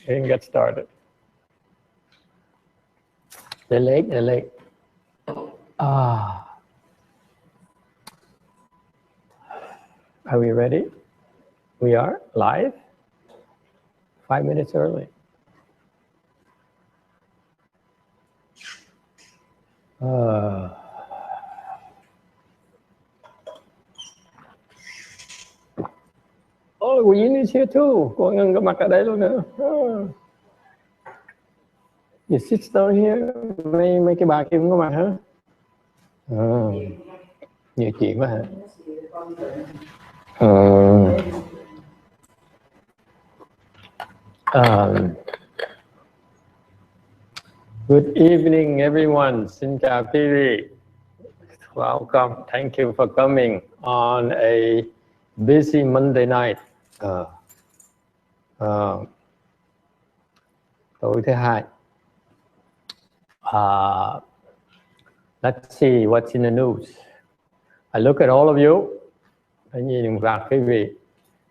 and get started. They're late. Are we ready? We are live. 5 minutes early. Oh, Yin is here too. Cô Ngân có mặt ở đây luôn nữa. You sit down here. Mấy cái bà kia cũng có mặt hả? Nhiều chuyện quá hả? Good evening, everyone. Xin chào quý vị. Welcome. Thank you for coming on a busy Monday night. Tối thứ hai. Let's see what's in the news. I look at all of you. Nhìn vào quý vị.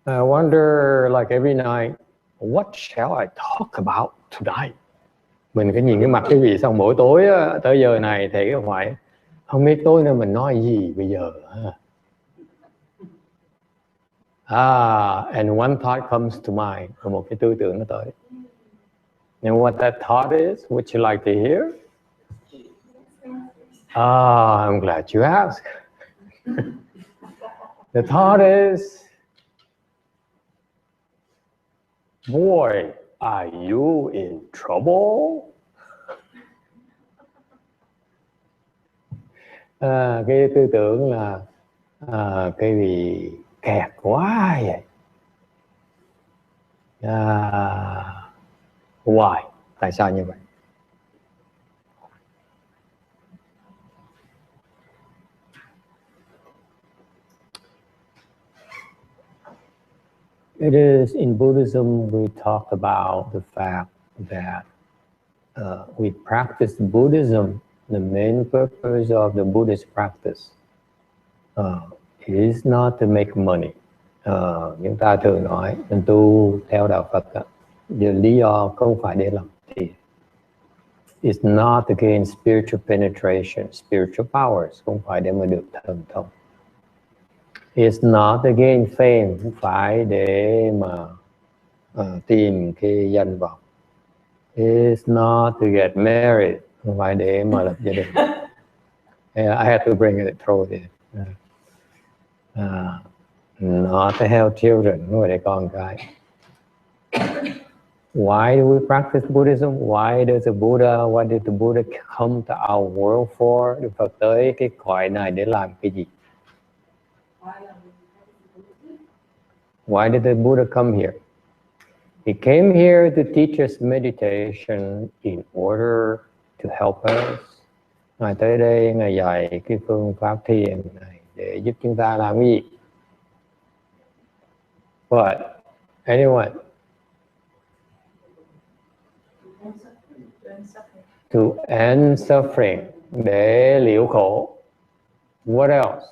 I wonder, like every night, what shall I talk about tonight? Mình cứ nhìn cái mặt quý vị xong mỗi tối tới giờ này thì cái phải không biết tối nay mình nói gì bây giờ. And one thought comes to mind. Một cái tư tưởng nó tới. And what that thought is, would you like to hear? I'm glad you asked. The thought is, boy, are you in trouble? Cái tư tưởng là cái gì kẹt quá vậy. Why? Tại sao như vậy? It is in Buddhism we talk about the fact that we practice Buddhism. The main purpose of the Buddhist practice is not to make money. Chúng ta thường nói mình tu theo đạo Phật lý do không phải để làm tiền. It's not to gain spiritual penetration, spiritual powers, không phải để mà được thần thông. It's not to gain fame, không phải để mà tìm cái danh vọng. It's not to get married, không phải để mà lập gia đình. I had to bring it through it. Not to have children, không phải để con cái. Why do we practice Buddhism? Why did the Buddha come to our world for? Đức Phật tới cái cõi này để làm cái gì? Why did the Buddha come here? He came here to teach us meditation in order to help us. Ngài tới đây, Ngài dạy cái phương pháp thiền này để giúp chúng ta làm cái gì? But anyone? To end suffering, để liễu khổ. What else?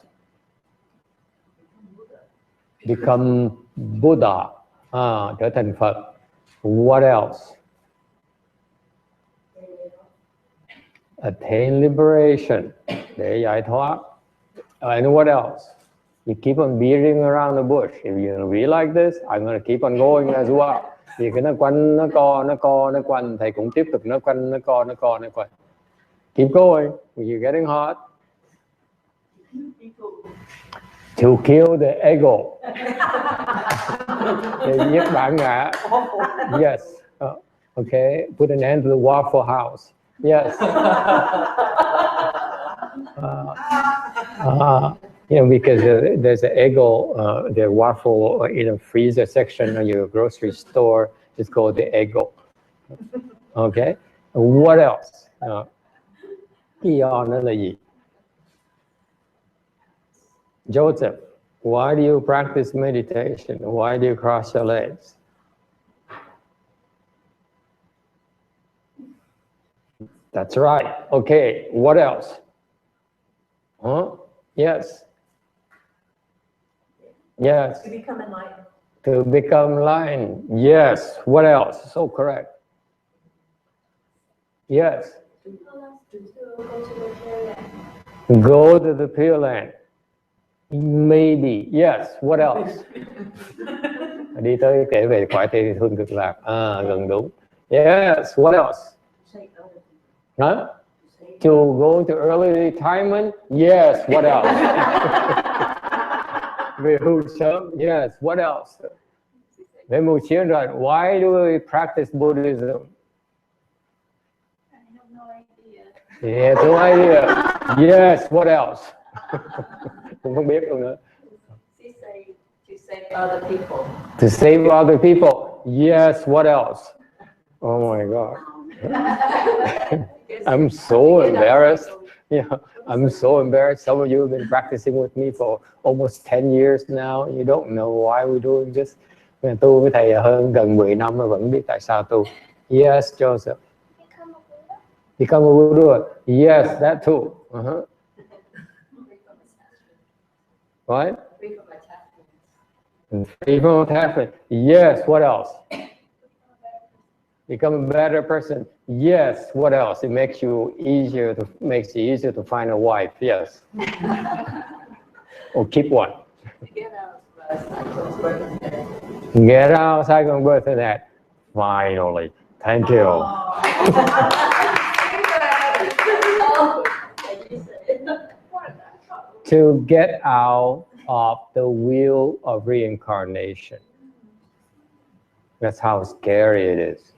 Become Buddha, trở thành Phật. What else? Attain liberation, để giải thoát. And what else? You keep on beating around the bush. If you be like this, I'm going to keep on going as well. Vì cái nó quanh, nó quanh, thầy cũng tiếp tục nó quanh, nó quanh. Keep going. You're getting hot. To kill the ego. Để giết bản ngã. Yes. Okay. Put an end to the Waffle House. Yes. Because there's an ego, the waffle in a freezer section of your grocery store is called the ego. Okay. What else? Lý do nó là gì? Joseph, why do you practice meditation? Why do you cross your legs? That's right. Okay, what else? Yes. Yes. To become enlightened. To become lion. Yes. What else? So correct. Yes. Go to the Pure Land. Maybe. Yes. What else? Đi tới kể về cõi Tây Phương Cực Lạc. Gần đúng. Yes. What else? Huh? To go to early retirement. Yes. What else? Về hưu sớm. Yes. What else? Về mưu chiến rồi. Why do we practice Buddhism? I have no idea. He has no idea. Yes. What else? Cũng không biết luôn nữa. To save other people. To save other people. Yes. What else? Oh my God. I'm so embarrassed. Yeah, I'm so embarrassed. Some of you have been practicing with me for almost 10 years now. You don't know why we're doing this. Tu với thầy hơn gần 10 năm mà vẫn biết tại sao tu. Yes, Joseph. Become a Buddha. Yes, that too. What? Free from attachment. Yes, what else? Become a better person. Yes, what else? It makes it easier to find a wife. Yes. Or keep one. Get out cycle birth and that. Finally. Thank you. To get out of the wheel of reincarnation. That's how scary it is.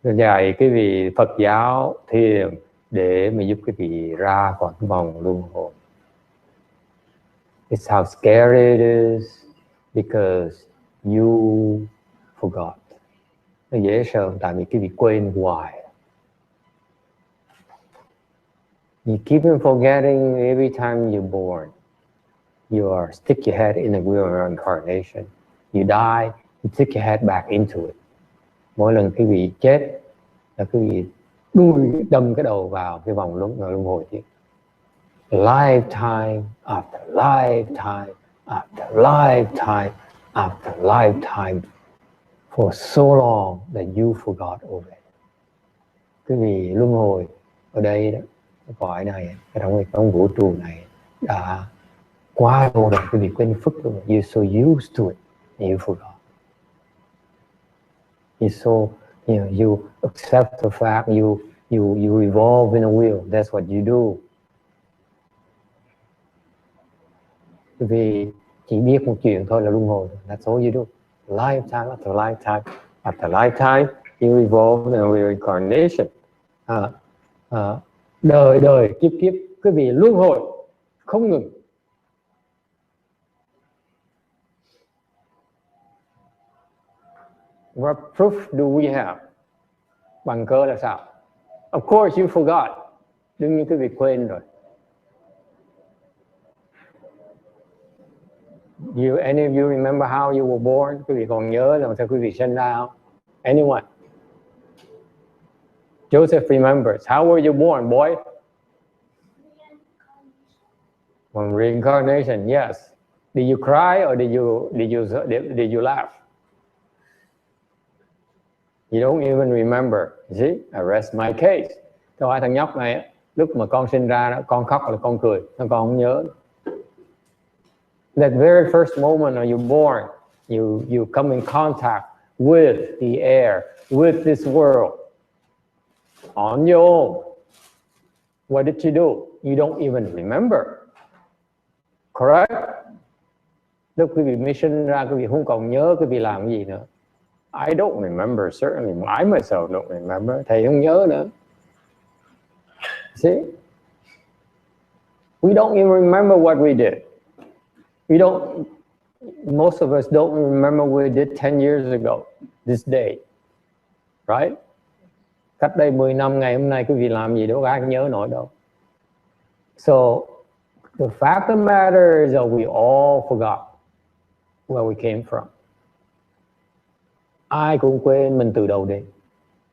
Dạy cái vị Phật giáo thiền để mà giúp cái vị ra khỏi cái vòng luân hồi. It's how scary it is because you forgot. Nó dễ sợ tại vì cái vị quên hoài. You keep on forgetting every time you're born. You stick your head in the wheel of reincarnation. You die, you stick your head back into it. Mỗi lần cái vị chết là cái vị đâm cái đầu vào cái vòng luân hồi tiếp. Lifetime after lifetime after lifetime after lifetime for so long that you forgot already. Cái vị luân hồi ở đây đó, cái cõi này, trong vũ trụ này đã quá lâu rồi, cái vị quên phức rồi. You're so used to it and you forgot. You're so, you accept the fact you revolve in a wheel. That's what you do. Vì chỉ biết một chuyện thôi là luân hồi. That's all you do. Lifetime after lifetime after lifetime, you revolve in a reincarnation. Đời kiếp cái vị luân hồi không ngừng. What proof do we have? Bằng cớ là sao? Of course you forgot. Đương nhiên cái việc quên rồi. Any of you remember how you were born? Quý vị còn nhớ là sao quý vị sinh ra không? Anyone? Joseph remembers. How were you born, boy? From reincarnation, yes. Did you cry or did you laugh? You don't even remember. You see, I rest my case. Cho hai thằng nhóc này, lúc mà con sinh ra, con khóc là con cười, con không nhớ. That very first moment when you're born, you come in contact with the air, with this world, on your own. What did you do? You don't even remember. Correct? Lúc quý vị mới sinh ra, quý vị không còn nhớ quý vị làm gì nữa. I don't remember, certainly. I myself don't remember. Thầy không nhớ nữa. See? We don't even remember what we did. Most of us don't remember what we did 10 years ago, this day. Right? Cách đây 10 năm ngày hôm nay quý vị làm gì đâu có ai nhớ nổi đâu. So, the fact of the matter is that we all forgot where we came from. Ai cũng quên mình từ đầu đến.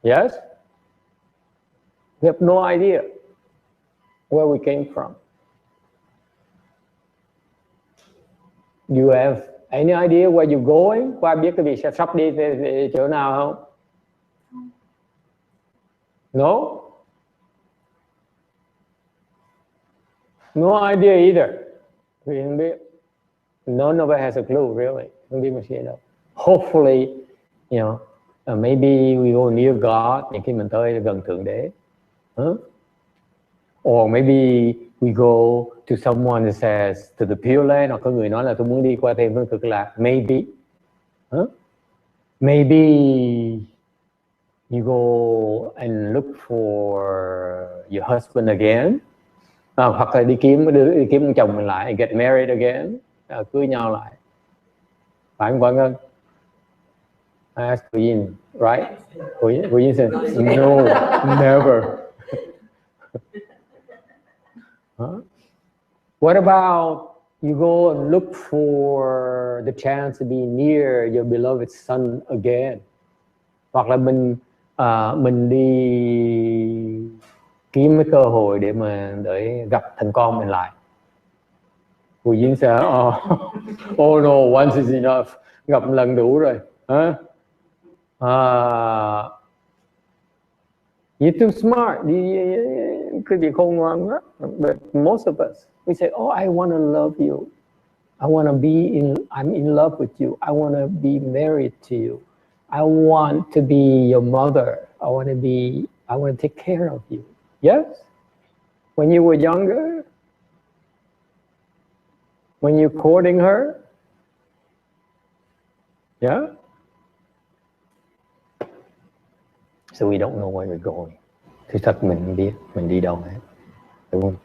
Yes? We have no idea where we came from. You have Any idea where you're going? Có ai biết cái vị sẽ sắp đi chỗ nào không? No? No idea either. Vì không biết. None of us has a clue, really. Không biết mình sẽ đâu. Hopefully, you know, maybe we go near God, những khi mình tới gần Thượng Đế. Or maybe we go to someone that says to the Pure Land, hoặc có người nói là tôi muốn đi qua Thiên Vương Cực Lạc. Maybe. Maybe you go and look for your husband again. Hoặc là đi kiếm ông chồng mình lại, get married again, cưới nhau lại. Phải không Quang Ngân? I asked Queen, right? Queen said, no, never. What about you go and look for the chance to be near your beloved son again? Hoặc là mình đi kiếm cái cơ hội để gặp thằng con mình lại. Cô Duyên sẽ oh no, once is enough, gặp một lần đủ rồi. You're too smart, cái gì khôn ngoan quá. But most of us, we say, oh, I want to love you, I want to I'm in love with you, I want to be married to you, I want to be your mother, I want to take care of you. Yes? When you were younger, when you're courting her, yeah? So we don't know where we're going. Thứ thật mình không biết mình đi đâu hết, đúng không?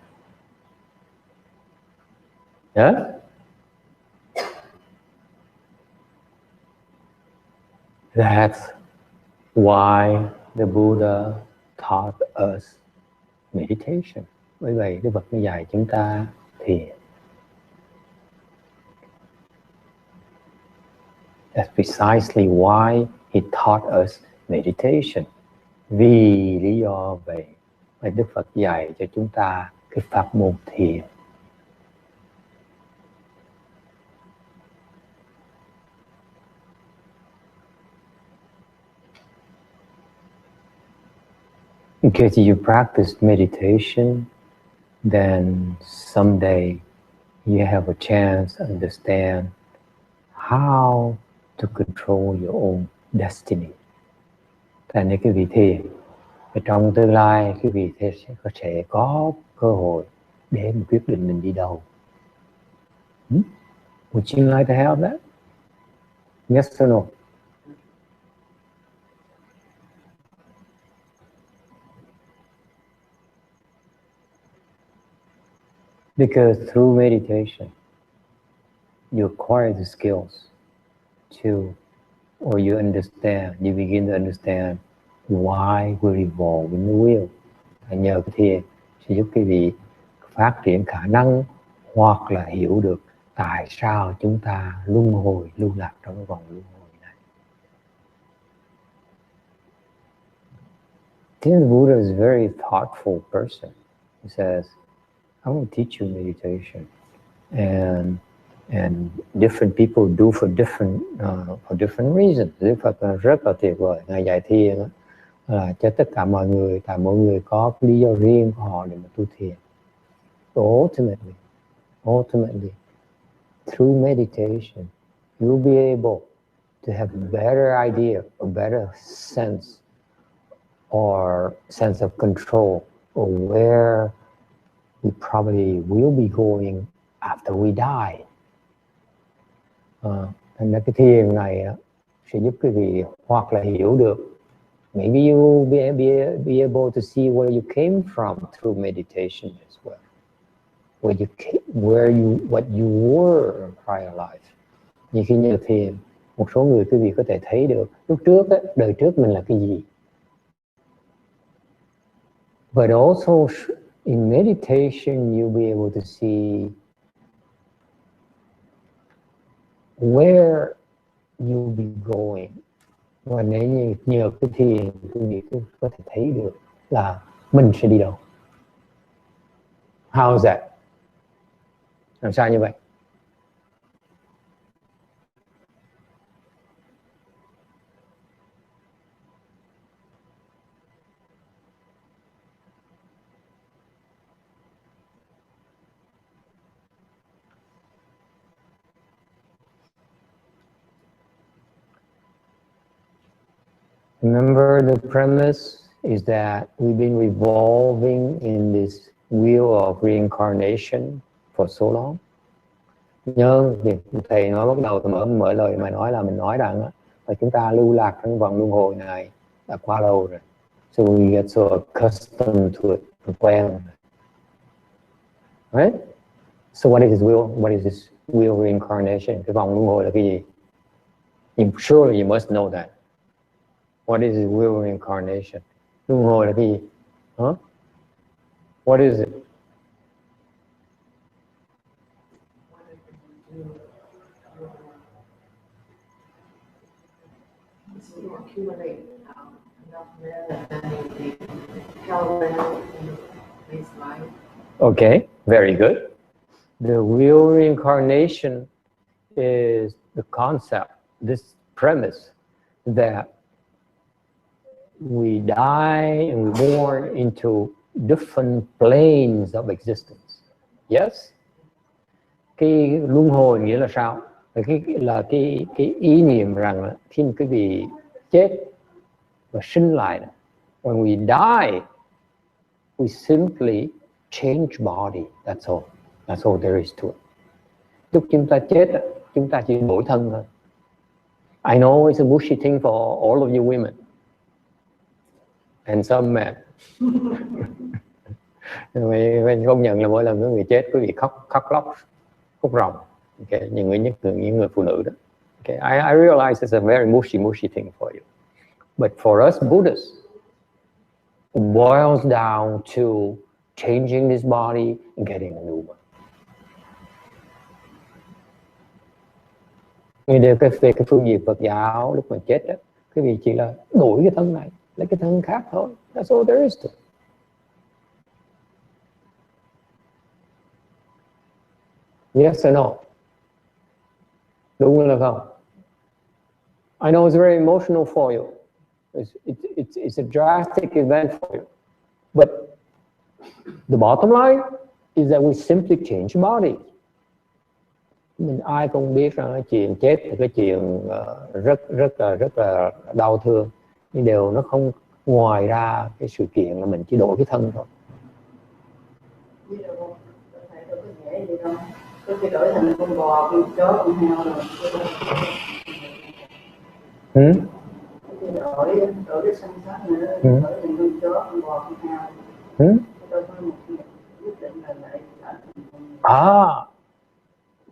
Yeah? That's why the Buddha taught us meditation. Bởi vậy Đức Phật mới dạy chúng ta thiền. That's precisely why he taught us meditation. Vì lý do vậy mà Đức Phật dạy cho chúng ta cái pháp môn thiền. Because you practice meditation, then someday you have a chance to understand how to control your own destiny. Thành nên cái vị thiền, trong tương lai cái vị thiền sẽ có cơ hội để mà quyết định mình đi đâu. Would you like to have that? Yes or no? Because through meditation, you acquire the skills to, or you begin to understand why we're evolved in the wheel. Nhờ cái thiền sẽ giúp quý vị phát triển khả năng hoặc là hiểu được tại sao chúng ta luân hồi, lưu lạc trong cái vòng luân hồi này. The Buddha is a very thoughtful person. He says, I want to teach you meditation, and different people do for different reasons. Đức Phật rất là tuyệt vời. Ngài dạy thiền là cho tất cả mọi người, tại mỗi người có lý do riêng của họ để mà tu thiền. So ultimately, through meditation, you'll be able to have a better idea, a better sense of control, or where we probably will be going after we die. Thành ra cái thiền này sẽ giúp quý vị hoặc là hiểu được. Maybe you will be able to see where you came from through meditation as well. What you were in prior life. Như khi nhờ thiền, một số người quý vị có thể thấy được lúc trước đời trước mình là cái gì. But also in meditation, you'll be able to see where you'll be going. Và nếu như nhờ cái thiền, quý vị có thể thấy được là mình sẽ đi đâu. How's that? Làm sao như vậy? Remember, the premise is that we've been revolving in this wheel of reincarnation for so long. Nhớ việc thầy nói bắt đầu từ mở lời mà nói là mình nói rằng là chúng ta lưu lạc trong vòng luân hồi này đã quá lâu rồi. So we get so accustomed to it, quen. Right? So what is this wheel? What is this wheel reincarnation? Cái vòng luân hồi là cái gì? Surely you must know that. What is this wheel reincarnation? Luân hồi là cái gì? Huh? What is it? You accumulate enough merit and parallel in this life. Okay, very good. The real reincarnation is the concept, this premise that we die and we're born into different planes of existence. Yes? Cái luân hồi nghĩa là sao? Cái ý niệm rằng là khi quý vị chết và sinh lại, when we die, we simply change body. That's all. That's all there is to it. Lúc chúng ta chết, chúng ta chỉ đổi thân thôi. I know it's a mushy thing for all of you women and some men. Mình công nhận là mỗi lần có người chết, quý vị khóc lóc, khóc ròng. Okay, những người phụ nữ đó. Okay, I realize it's a very mushy thing for you. But for us Buddhists, it boils down to changing this body and getting a new one. Vì về cái phương diện Phật giáo, lúc mà chết đó, cái vị chỉ là đổi cái thân này lấy cái thân khác thôi. That's all there is to it. Yes or no? Đúng là không? I know it's very emotional for you. It's a drastic event for you. But the bottom line is that we simply change body. Mình ai cũng biết rằng cái chuyện chết là cái chuyện rất là đau thương, nhưng điều nó không ngoài ra cái sự kiện là mình chỉ đổi cái thân thôi. Có thể đổi thành con bò, con chó, con heo rồi. Đổi cái thân xác nữa, đổi thành con chó, con bò, con heo.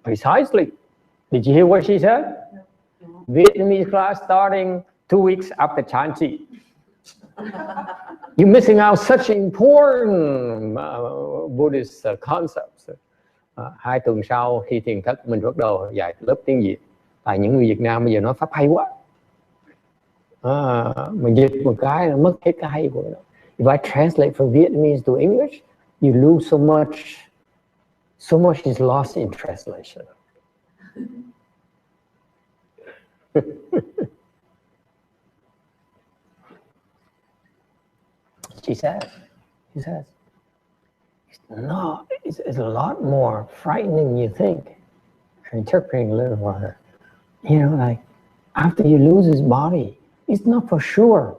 Precisely. Did you hear what she said? Vietnamese class starting 2 weeks after Chanchi. You're missing out such important Buddhist concepts. 2 tuần sau khi thiền thất mình bắt đầu dạy lớp tiếng Việt. Tại những người Việt Nam bây giờ nói pháp hay quá. Mình dịch một cái là mất hết cái hay của nó. If I translate from Vietnamese to English, you lose so much. So much is lost in translation. She says, it's a lot more frightening than you think. I'm interpreting a little more. You know, like, after you lose his body, it's not for sure.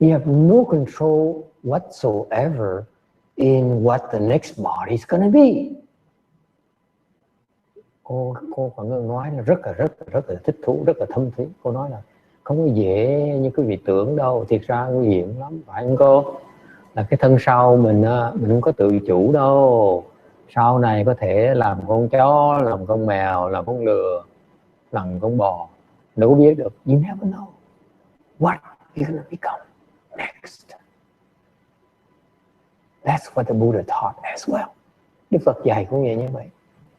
You have no control whatsoever in what the next body is going to be. Cô Phạm Ngân nói là rất là thích thú, rất là thâm thúy. Cô nói là không có dễ như quý vị tưởng đâu, thiệt ra nguy hiểm lắm, phải không cô? Là cái thân sau mình không có tự chủ đâu. Sau này có thể làm con chó, làm con mèo, làm con lừa, làm con bò. Đâu có biết được. You never know what you're going to become next. That's what the Buddha taught as well. Đức Phật dạy cũng vậy như vậy.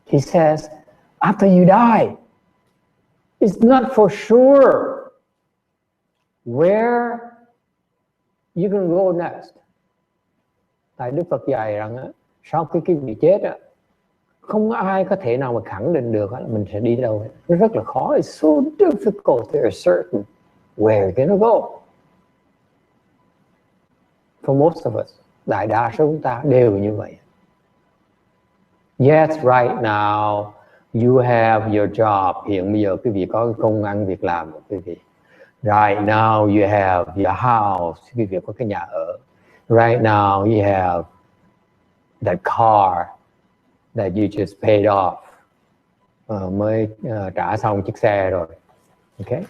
He says, after you die, it's not for sure where you can go next. Tại Đức Phật dạy rằng sau khi cái vị chết không ai có thể nào mà khẳng định được là mình sẽ đi đâu. Nó rất là khó. It's so difficult to ascertain where you're gonna go. For most of us, đại đa số chúng ta đều như vậy. Yes, right now you have your job. Hiện bây giờ quý vị có công ăn việc làm của quý vị. Right now you have your house, quý vị có cái nhà ở. Right now you have that car that you just paid off. Mới trả xong chiếc xe rồi. Okay?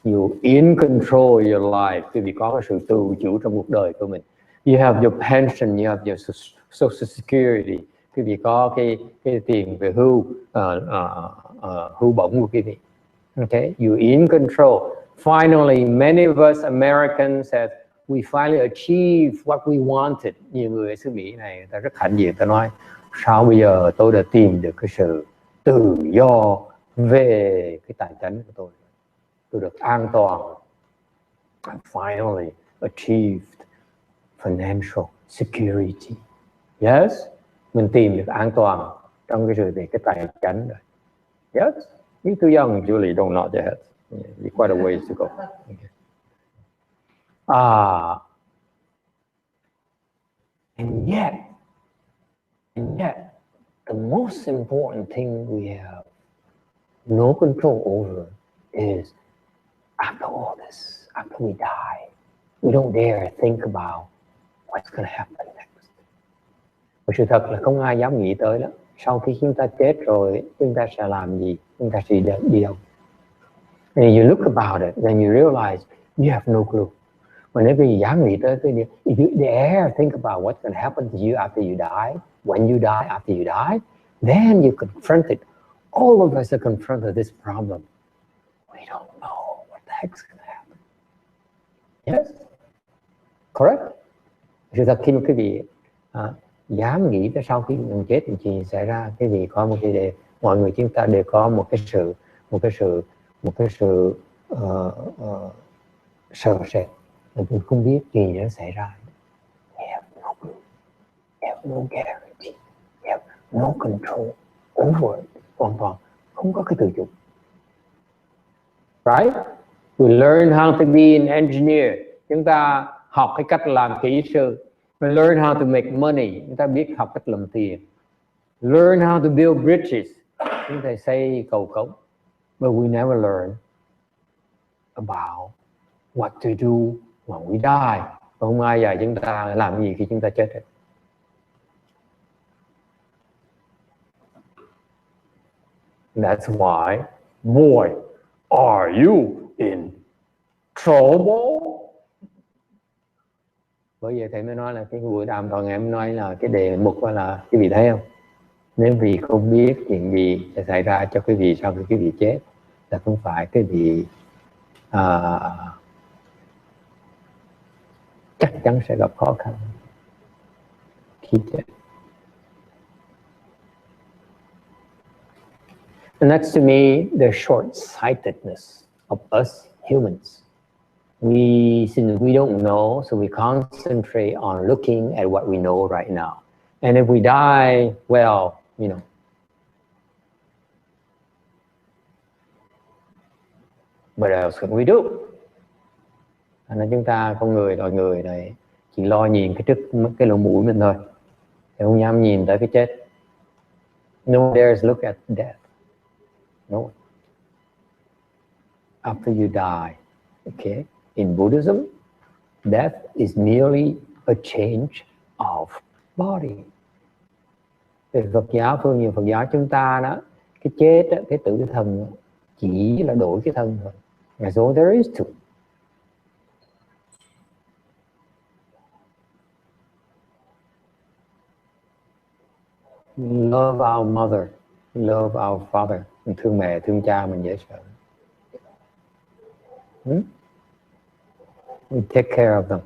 You in control of your life, quý vị có cái sự tự chủ trong cuộc đời của mình. You have your pension, you have your social security, quý vị có cái tiền về hưu bổng của quý vị. Okay, you in control. Finally, many of us Americans said we finally achieved what we wanted. Nhiều người ở xứ Mỹ này người ta rất hãnh diện, ta nói sao bây giờ tôi đã tìm được cái sự tự do về cái tài chính của tôi được an toàn. I finally achieved financial security. Yes, mình tìm được an toàn trong cái sự về cái tài chính rồi. Yes, you're too young, Julie, don't nod your head. You're quite a ways to go. Okay. And yet, the most important thing we have no control over is after all this, after we die, we don't dare think about what's going to happen next. Và sự thật là không ai dám nghĩ tới đó. Sau khi chúng ta chết rồi, chúng ta sẽ làm gì? Chúng ta sẽ đi đâu? And you look about it, then you realize you have no clue. Mà nếu quý vị dám nghĩ tới cái điều, if you dare think about what's going to happen to you after you die, when you die, after you die, then you confront it. All of us are confronted this problem. We don't know what the heck's going to happen. Yes? Correct? Sự thật khi mà quý vị dám nghĩ tới sau khi mình chết thì chuyện xảy ra, quý vị có một cái đề, mọi người chúng ta đều có một cái sự sợ sệt. Mình không biết gì nó xảy ra. We have no clue. We have no guarantee. We have no control over it. Hoàn toàn không có cái tự chủ. Right? We learn how to be an engineer. Chúng ta học cái cách làm kỹ sư. We learn how to make money. Chúng ta biết học cách làm tiền. Learn how to build bridges. Chúng ta xây cầu cống. But we never learn about what to do when we die. Không ai dạy chúng ta làm gì khi chúng ta chết hết. That's why, boy, are you in trouble? Bởi vậy thầy mới nói là cái buổi đàm toàn ngày em nói là cái đề mục là quý vị thấy không? Nếu quý vị không biết chuyện gì sẽ xảy ra cho quý vị sau khi quý vị chết, là không phải quý vị chắc chắn sẽ gặp khó khăn khi chết. And that's to me the short-sightedness of us humans. Since we don't know, so we concentrate on looking at what we know right now. And if we die, well, you know, what else can we do? Nên chúng ta con người, loài người này chỉ lo nhìn cái lỗ mũi mình thôi, thì không dám nhìn tới cái chết. No one dares look at death. No one. After you die, okay? In Buddhism, death is merely a change of body. Về Phật giáo, phương nhiều Phật giáo chúng ta đó, cái chết, cái tử thần chỉ là đổi cái thân thôi. That's all there is to it. Love our mother, love our father. Mình thương mẹ, thương cha mình dễ sợ. We take care of them,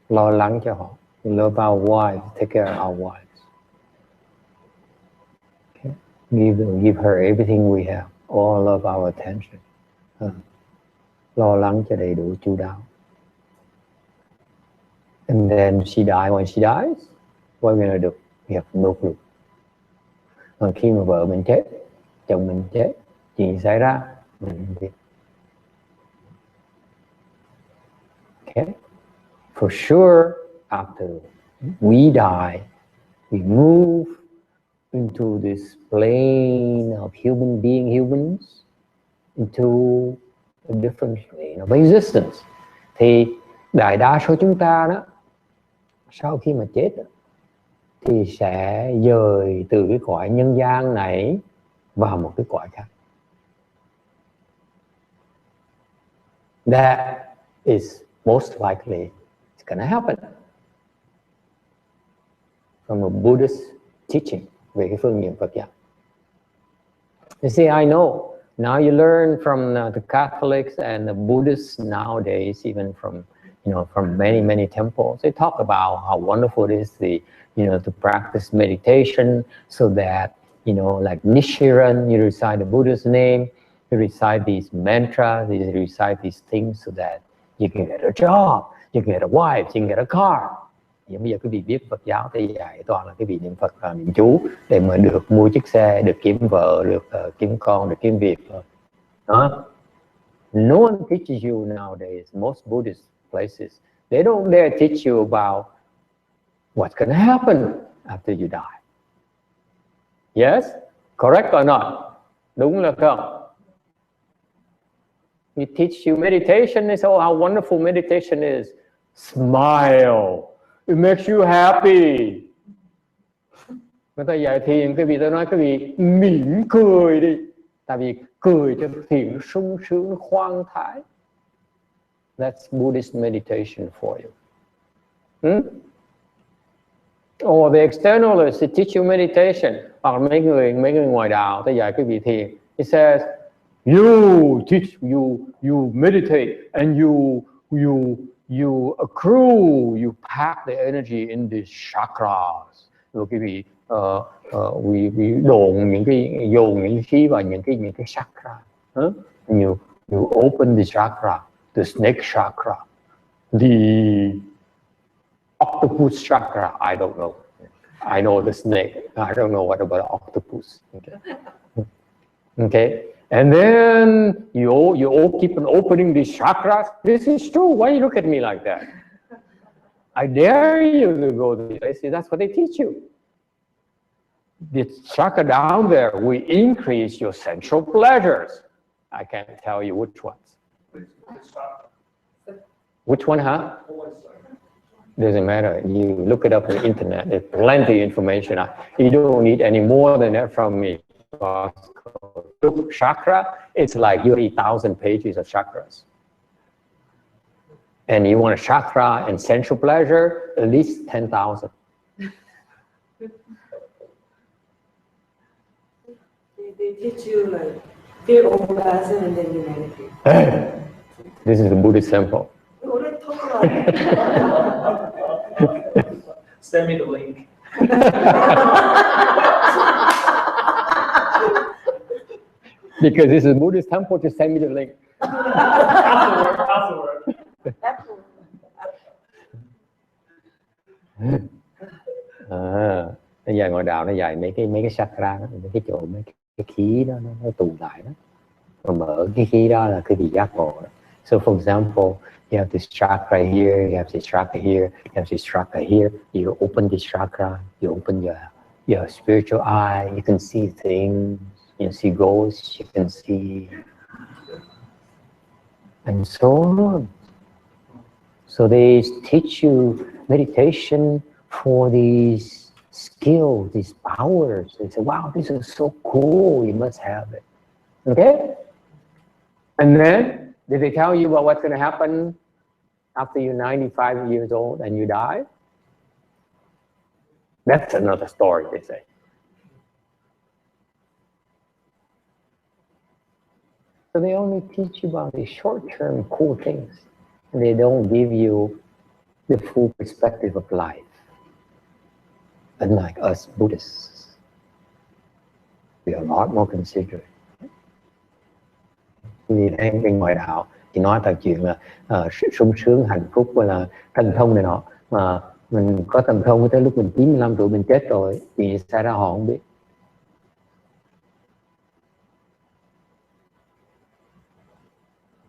lo lắng cho họ. We love our wives, take care of our wives. Okay? Give her everything we have, all of our attention. Lo lắng cho đầy đủ chu đáo. And then when she dies, what are we going to do? We have no clue. Còn khi mà vợ mình chết, chồng mình chết, chuyện xảy ra, mình không biết. Okay? For sure, after we die, we move into this plane of humans, into differently of existence. Thì đại đa số chúng ta đó, sau khi mà chết thì sẽ dời từ cái cõi nhân gian này vào một cái cõi khác. That is most likely it's gonna happen. From a Buddhist teaching về cái phương diện Phật giáo. You see, I know now you learn from the Catholics and the Buddhists nowadays, even from from many temples. They talk about how wonderful it is to practice meditation, so that like Nichiren, you recite the Buddha's name, you recite these mantras, you recite these things, so that you can get a job, you can get a wife, you can get a car. Bây giờ quý vị biết Phật giáo thì dạy toàn là cái vị niệm Phật và niệm chú để mà được mua chiếc xe, được kiếm vợ, được kiếm con, được kiếm việc thôi. Đó. No one teaches you nowadays, most Buddhist places, they don't dare teach you about what's going to happen after you die. Yes? Correct or not? Đúng là không? We teach you meditation, they say, oh, how wonderful meditation is. Smile. It makes you happy. Người ta dạy thiền, cái vị ta nói cái vị mỉm cười đi. Tại vì cười cho thiền nó sung sướng, nó khoan thái. That's Buddhist meditation for you. Or the externalists, they teach you meditation. Hoặc mấy người ngoài đạo, ta dạy cái vị thiền. It says, you teach, you meditate, and you accrue, you pack the energy in the chakras. Rồi quý vị dồn những cái khí vào những cái chakra. You open the chakra, the snake chakra, the octopus chakra. I don't know. I know the snake. I don't know what about octopus. Okay. And then you keep on opening these chakras. This is true. Why you look at me like that? I dare you to go there. I see, that's what they teach you. The chakra down there will increase your sensual pleasures. I can't tell you which ones. Which one, huh? Doesn't matter. You look it up on the internet. There's plenty of information. You don't need any more than that from me. Chakra, it's like you read 1,000 pages of chakras. And you want a chakra and sensual pleasure, at least 10,000. They teach you like feel orgasm and then you meditate. This is the Buddhist temple. Send me the link. Because this is a Buddhist temple, just send me the link. Afterward. Nó dạy ngoại đạo, nó dạy mấy cái chakra đó, mấy cái chỗ mấy cái khí đó nó tụ lại đó. Và mở cái khí đó là cái vị giác ngộ đó. So for example, you have this chakra here, you have this chakra here, you have this chakra here. You open this chakra, you open your spiritual eye, you can see things, you can see ghosts, you can see, and so on. So they teach you meditation for these skills, these powers. They say, wow, this is so cool, you must have it. Okay? And then, did they tell you about what's going to happen after you're 95 years old and you die? That's another story, they say. So they only teach you about these short-term cool things. And they don't give you the full perspective of life. Unlike us Buddhists, we are a lot more considerate. Vì thấy bên ngoại đạo thì nói thật chuyện là sung sướng, hạnh phúc hay là thần thông này nọ, mà mình có thần thông tới lúc mình 95 tuổi mình chết rồi thì xảy ra họ không biết.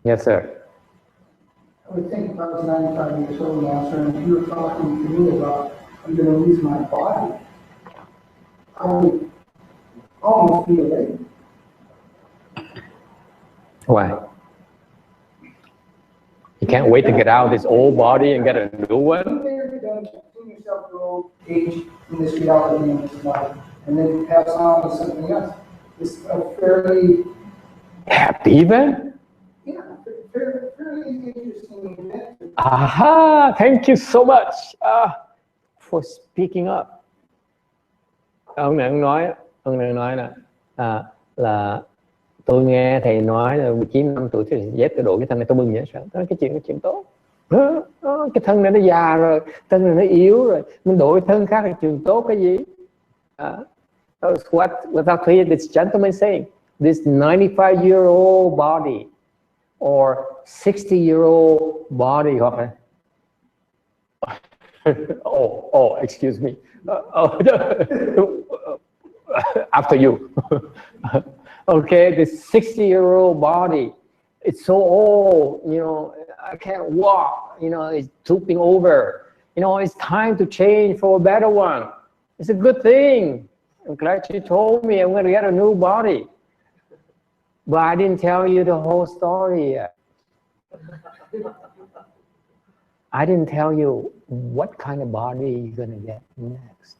Yes, sir. I would think if I was 95 years old, Master, and if you were talking to me about I'm going to lose my body, I would almost be elated. Why? can't wait to get out of this old body and get a new one. You're done continue yourself grow, age in this reality in this body, and then pass on to something else. It's a fairly Happy event. yeah, fairly interesting event. Aha! Thank you so much for speaking up. Ông này nói là tôi nghe thầy nói là 19 năm tuổi thì dép tôi đổi cái thân này, tôi mừng vậy sao? Đó, cái chuyện tốt. Cái thân này nó già rồi, thân này nó yếu rồi, mình đổi thân khác là chuyện tốt cái gì? Without clear, this gentleman saying, this 95-year-old body or 60-year-old body hoặc là excuse me. After you. Okay, this 60-year-old body, it's so old, you know, I can't walk, you know, it's drooping over. You know, it's time to change for a better one. It's a good thing. I'm glad you told me I'm going to get a new body. But I didn't tell you the whole story yet. I didn't tell you what kind of body you're going to get next.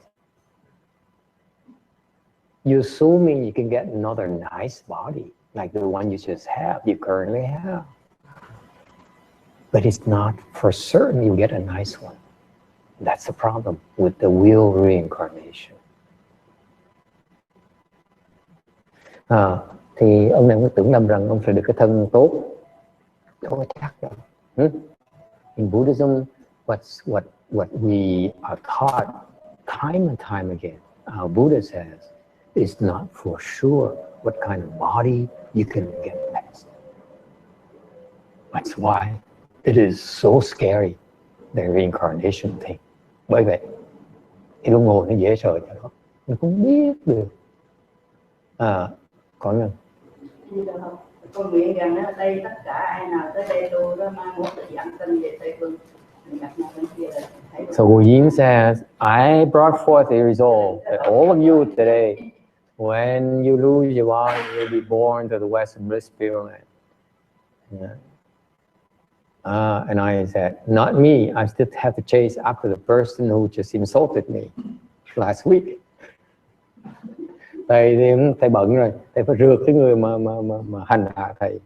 You're assuming you can get another nice body, like the one you just have, you currently have. But it's not for certain you get a nice one. That's the problem with the real reincarnation. Thì ông này cũng tưởng lầm rằng ông sẽ được cái thân tốt. Thôi chắc rồi. In Buddhism, what we are taught time and time again, our Buddha says, it's not for sure what kind of body you can get next. That's why it is so scary, the reincarnation thing. Bởi vậy, cái luân hồi nó dễ sợ cho nó, mình không biết được. Còn con nguyện rằng ở đây tất cả ai nào tới đây tu đó mang một cái dạng thân về Tây Phương. So Wu Yin says, I brought forth a resolve that all of you today, when you lose your body, you'll be born to the Western Bliss Pyramid. Yeah. And I said, not me. I still have to chase after the person who just insulted me last week. Thầy bận rồi, thầy phải rượt cái người mà hành hạ thầy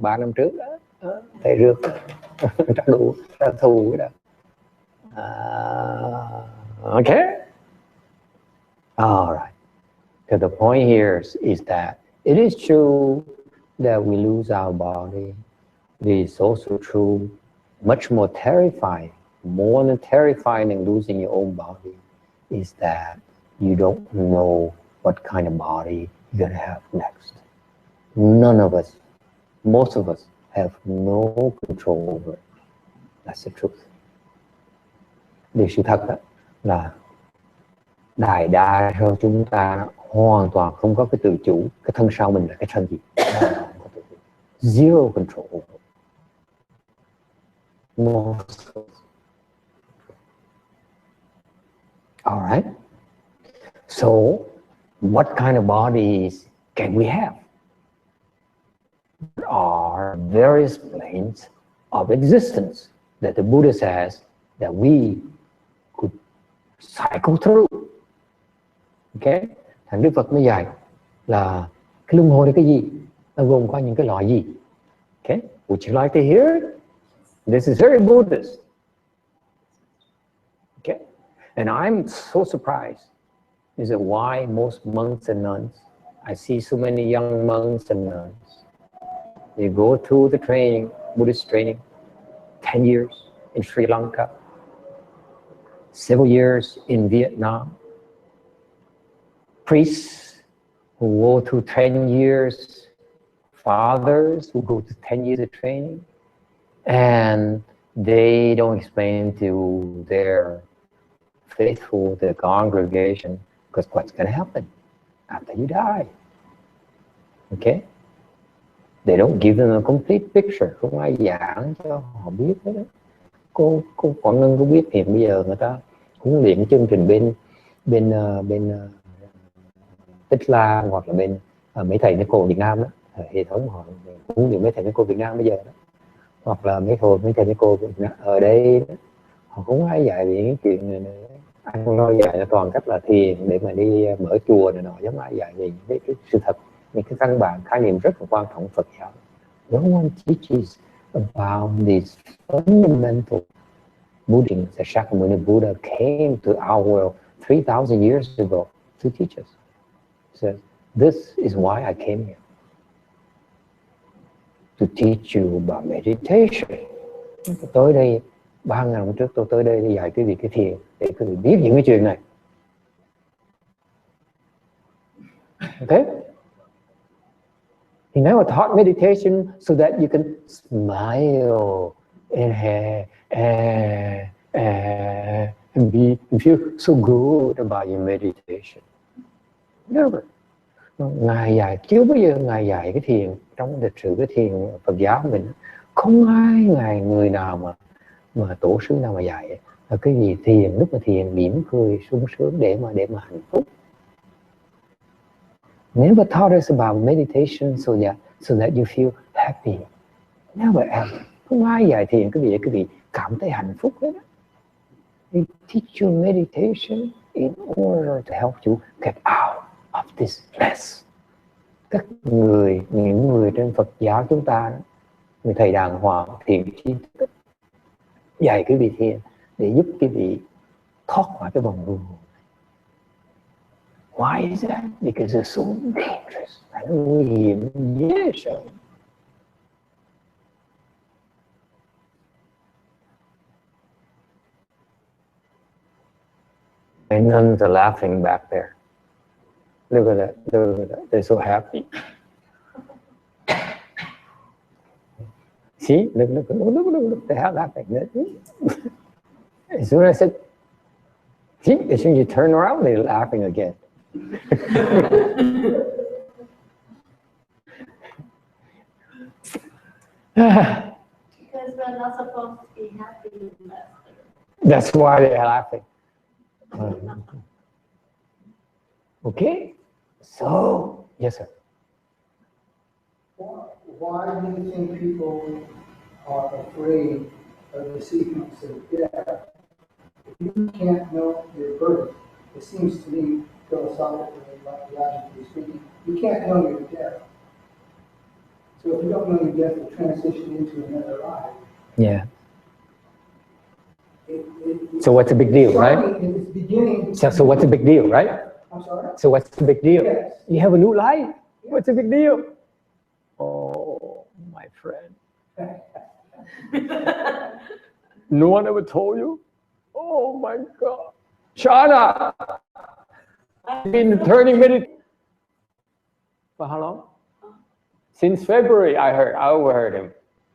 3 năm trước đó. Thầy rượt trả đủ, trả thù cái đó. Okay. All right. So the point here is that it is true that we lose our body. It is also true, much more terrifying, more than terrifying than losing your own body, is that you don't know what kind of body you're going to have next. None of us, most of us, have no control over it. That's the truth. Điều sự thật đó là đại đa số chúng ta hoàn toàn không có cái tự chủ, cái thân sau mình là cái thân gì. Zero control over it. Most of us. All right. So, what kind of bodies can we have? There are various planes of existence that the Buddha says that we could cycle through. Okay? Thành Đức Phật mới dạy là cái luân hồi là cái gì? Nó gồm có những cái loại gì? Okay? Would you like to hear it? This is very Buddhist. Okay? And I'm so surprised. Is it why most monks and nuns, I see so many young monks and nuns, they go through the training, Buddhist training, 10 years in Sri Lanka, several years in Vietnam. Priests who go through 10 years, fathers who go to 10 years of training, and they don't explain to their faithful, the congregation, because what's going to happen after you die. Okay? They don't give them a complete picture. Không ai giảng cho họ biết hết. Cô Quảng Ngân có biết hiện bây giờ người ta huấn luyện chương trình bên Tích La hoặc là bên mấy thầy mấy cô Việt Nam đó, hệ thống họ huấn luyện mấy thầy mấy cô Việt Nam bây giờ đó. Hoặc là mấy thầy mấy cô ở đây họ cũng hay dạy về những chuyện này nữa. Anh không nói dạy cho toàn cách là thiền để mà đi mở chùa này nọ, giống ai dạy về những cái sự thật, những cái căn bản khái niệm rất là quan trọng Phật giáo. No one teaches about these fundamental Buddhism. The Shakyamuni Buddha came to our world 3,000 years ago to teach us. He says, this is why I came here, to teach you about meditation. Tới đây 3.000 năm trước tôi tới đây để dạy quý vị cái thiền, để quý vị biết những cái chuyện này. Okay? He never taught meditation so that you can smile and feel so good about your meditation. Never. Ngài dạy, chưa bao giờ Ngài dạy cái thiền. Trong lịch sử cái thiền Phật giáo mình, không ai người nào mà tổ sư nào mà dạy là cái gì thiền, lúc mà thiền mỉm cười sung sướng để mà hạnh phúc. Never taught us about meditation so that you feel happy. Never ever. Không ai dạy thiền quý vị cảm thấy hạnh phúc hết. They teach you meditation in order to help you get out of this mess. Những người trên Phật giáo chúng ta, người thầy đàng hoàng thiền tri thức, dạy quý vị thiền để giúp quý vị thoát khỏi cái vòng luân hồi. Why is that? Because it's so dangerous. Nó nguy hiểm dễ sợ. And nuns are laughing back there. Look at that. Look at that. They're so happy. See? Look. They're laughing. As soon as I said, see? As soon as you turn around, they're laughing again. Because we're not supposed to be happy, Master. That's why they're laughing. Okay, so yes, sir. Why do you think people are afraid of the sequence of death? If you can't know your birth, it seems to me, philosophically, logically speaking, you can't know your death. So if you don't know your death, you transition into another life. Yeah. So what's the big deal, right? It's beginning. So what's the big deal, right? I'm sorry? So what's the big deal? Yes. You have a new life. What's the big deal? Oh, my friend. No one ever told you? Oh my God. Shana! I've been turning meditation. For how long? Since February, I overheard him.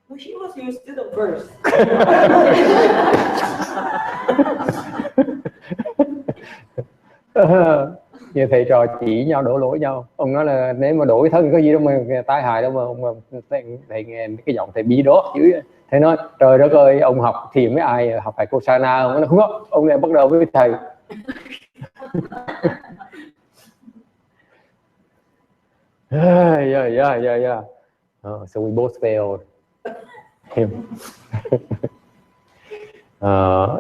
Well, she was used to the verse. Như thầy trò chỉ nhau đổ lỗi nhau. Ông nói là nếu mà đổi thân có gì đâu mà tai hại đâu mà ông thầy nghe cái giọng thầy bí đó chứ. Thầy nói trời đất ơi, ông học thiền với ai, học phải cô Sana không? Ông nói không có, ông này bắt đầu với thầy. Yeah. So we both failed him.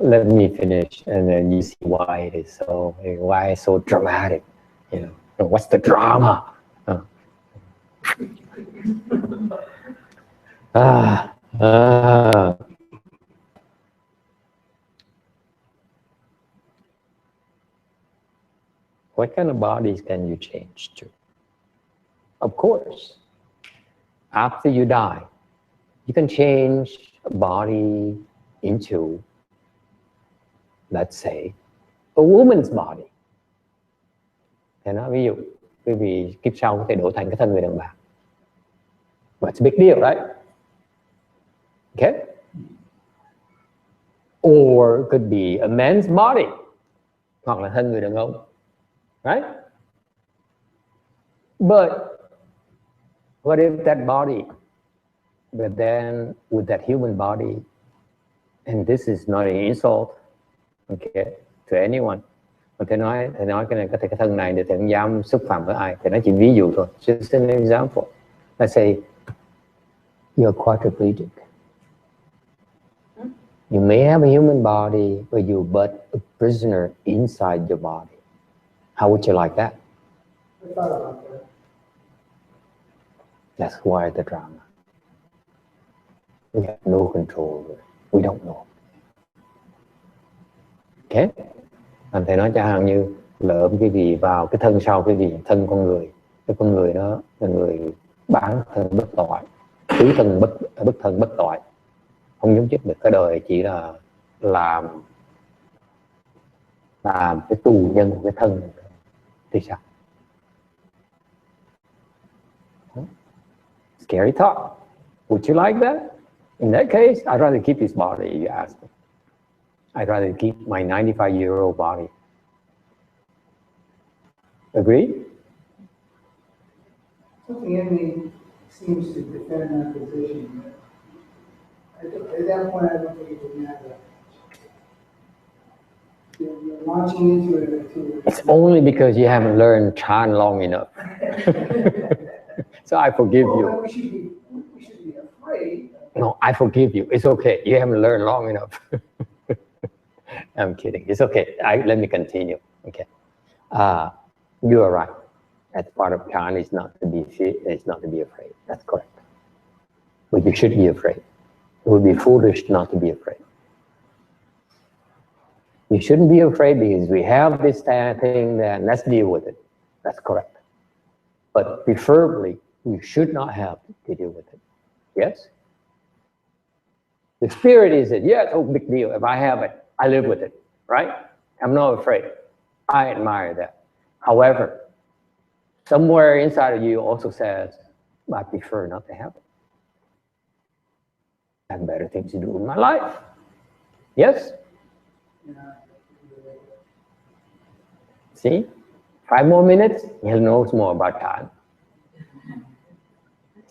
Let me finish, and then you see why it's so dramatic. You know, what's the drama? What kind of bodies can you change to? Of course, after you die, you can change a body into, let's say, a woman's body. Thế nói ví dụ, quý vị kiếp sau có thể đổi thành cái thân người đàn bà. But it's a big deal, right? Okay? Or it could be a man's body. Hoặc là thân người đàn ông. Right? But what if that body, but then with that human body, and this is not an insult, okay, to anyone. Mà thầy nói cái thân này để thầy không dám xúc phạm với ai, thầy nói chỉ ví dụ thôi. Just an example. Let's say you're quadriplegic. You may have a human body, but you're but a prisoner inside your body. How would you like that? I thought about that. That's why the drama. We have no control over it. We don't know. Okay? Anh thầy nói chẳng hạn như lợm cái gì vào cái thân sau cái gì, thân con người. Cái con người đó là người bán thân bất tội, tứ thân bất thân bất tội, không nhúng chết được. Cái đời chỉ là làm cái tù nhân của cái thân này. Thì sao? Scary thought. Would you like that? In that case, I'd rather keep this body, you ask me. I'd rather keep my 95-year-old body. Agree? Something in me seems to defend that position. At that point, I don't think it would matter. You're launching into it. It's only because you haven't learned Chan long enough. So I forgive you. We should be afraid. No, I forgive you. It's okay. You haven't learned long enough. I'm kidding. It's okay. Let me continue. Okay. You are right. As part of Chan is not to be afraid. That's correct. But you should be afraid. It would be foolish not to be afraid. You shouldn't be afraid because we have this thing, then let's deal with it. That's correct. But preferably, we should not have to deal with it. Yes? The spirit is it. Yeah, it's no big deal. If I have it, I live with it. Right? I'm not afraid. I admire that. However, somewhere inside of you also says, I prefer not to have it. I have better things to do in my life. Yes? See? 5 more minutes, he'll know more about time.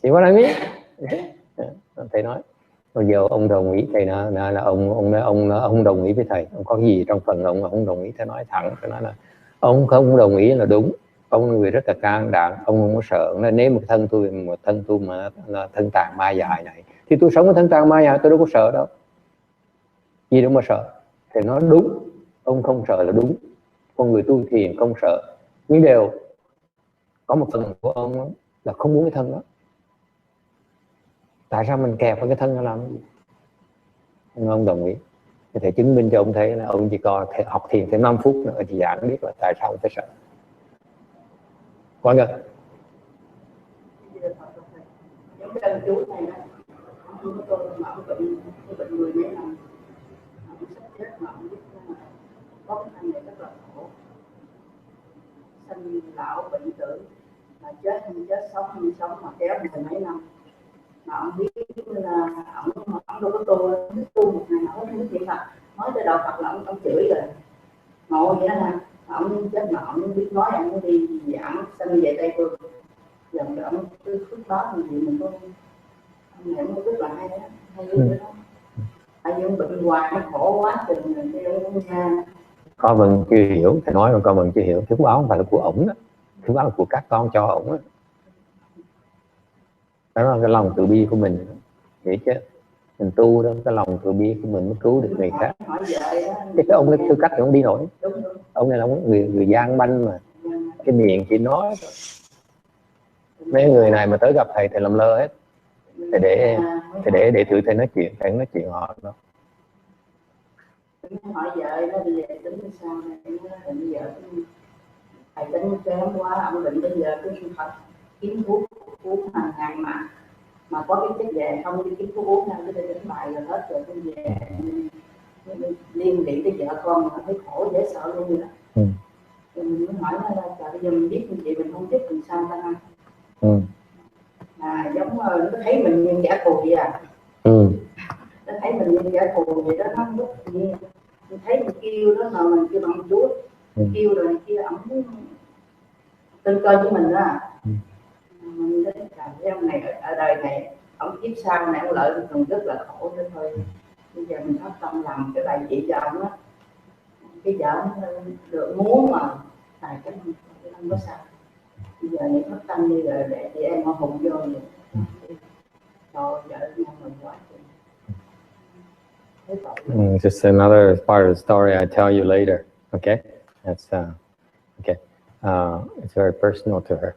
See what I mean? Thầy nói, bây giờ ông đồng ý, thầy là ông đồng ý với thầy. Ông có gì trong phần ông mà không đồng ý, thầy nói thẳng, thầy nói là ông không đồng ý là đúng. Ông là người rất là can đảm, ông không có sợ. Nếu một thân tôi mà là thân tàn ma dài này, thì tôi sống với thân tàn ma dài, tôi đâu có sợ đâu. Gì đâu mà sợ. Thầy nói đúng, ông không sợ là đúng. Con người tu thiền không sợ. Nhưng đều có một phần của ông là không muốn cái thân đó. Tại sao mình kẹp vào cái thân nó làm gì? Ông đồng ý. Thì thầy chứng minh cho ông thấy là ông chỉ có thể học thiền thêm 5 phút nữa thì giảng biết là tại sao ông phải sợ. Quan ngờ. Giống cái anh chú này đó, ông tôi mà ông bệnh 10 mấy năm, ông sắp chết mà ông biết có cái thân này rất là khổ, sinh lão bệnh tử, mà chết không chết, sống không sống mà kéo 10 mấy năm, mà ông biết là ông đâu có tu một ngày nào không biết chuyện Phật, nói tới đạo Phật là ông chửi rồi, ngộ vậy đó nè, ông chết mà ông biết nói, ông đi giảng sinh về Tây Phương, dần ông cứ phước đó thì mình có ông này ông rất là hay đó, hay đó. Tại vì ông bệnh hoài nó khổ quá chừng rồi cái ông cũng nha. Con mình chưa hiểu, thầy nói mà con mình chưa hiểu, phước báo không phải là của ổng đó, phước báo là của các con cho ổng đó. Đó là cái lòng từ bi của mình, hiểu chứ? Mình tu đó, cái lòng từ bi của mình mới cứu được người khác. Cái ông ấy tư cách thì ông đi nổi. Ông này là người gian manh mà, cái miệng chỉ nói. Mấy người này mà tới gặp thầy làm lơ hết. Thầy để thử thầy nói chuyện họ đó. Hỏi vợ nó bây giờ tính sao này, bây giờ thầy tính kém quá, ông định bây giờ cứ thật kiếm thuốc uống hàng ngày mà có cái chất về không đi kiếm thuốc uống nào cứ đi đánh bài rồi hết rồi tôi về liên lụy tới vợ con mà thấy khổ dễ sợ luôn vậy đó. Mình mới hỏi nó là trời bây giờ mình biết như vậy mình không thích mình sao ta không? Giống nó thấy mình như giả thù vậy à. Nó thấy mình như giả thù vậy đó, nó rất nhiên mình thấy mình kêu đó mà mình kêu bằng Chúa, kêu rồi này kia ổng tương cơ với mình đó. Mình thấy cái ông này ở đời này ổng kiếp sau này ông lợi mình rất là khổ nữa thôi. Bây giờ mình phát tâm làm cái bài chỉ cho ổng á, cái vợ được muốn mà tài cái không có sao. Bây giờ những phát tâm như là để chị em họ hùng vô vậy cho vợ nhau mình quá. Just another part of the story I tell you later. Okay, that's okay. It's very personal to her.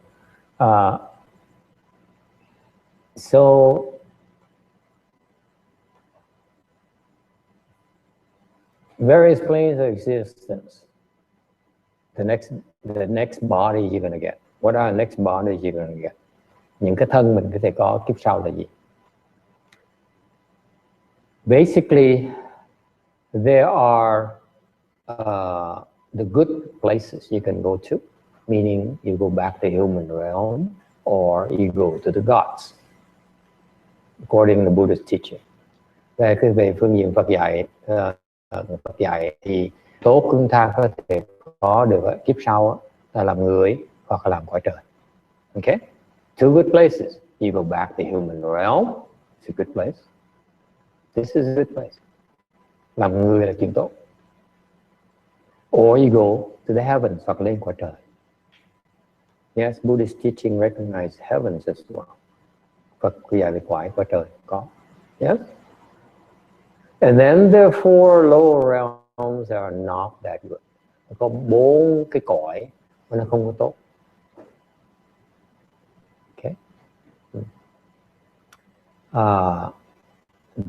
So various planes of existence. The next body you're gonna get. What are the next bodies you're gonna get? Những cái thân mình có thể có kiếp sau là gì? Basically, there are the good places you can go to, meaning you go back to human realm or you go to the gods, according to Buddhist teaching. Về phương diện Phật dạy thì tốt cương thang có thể có được kiếp sau là làm người hoặc là làm cõi trời. Okay, two good places. You go back to human realm, it's a good place. This is a good place. Làm người là chuyện tốt. Or you go to the heavens, hoặc lên cõi trời. Yes, Buddhist teaching recognize heavens as well. Phật dạy về cõi trời có. Yes. And then the four lower realms are not that good. Có 4 cái cõi mà nó không có tốt. Okay.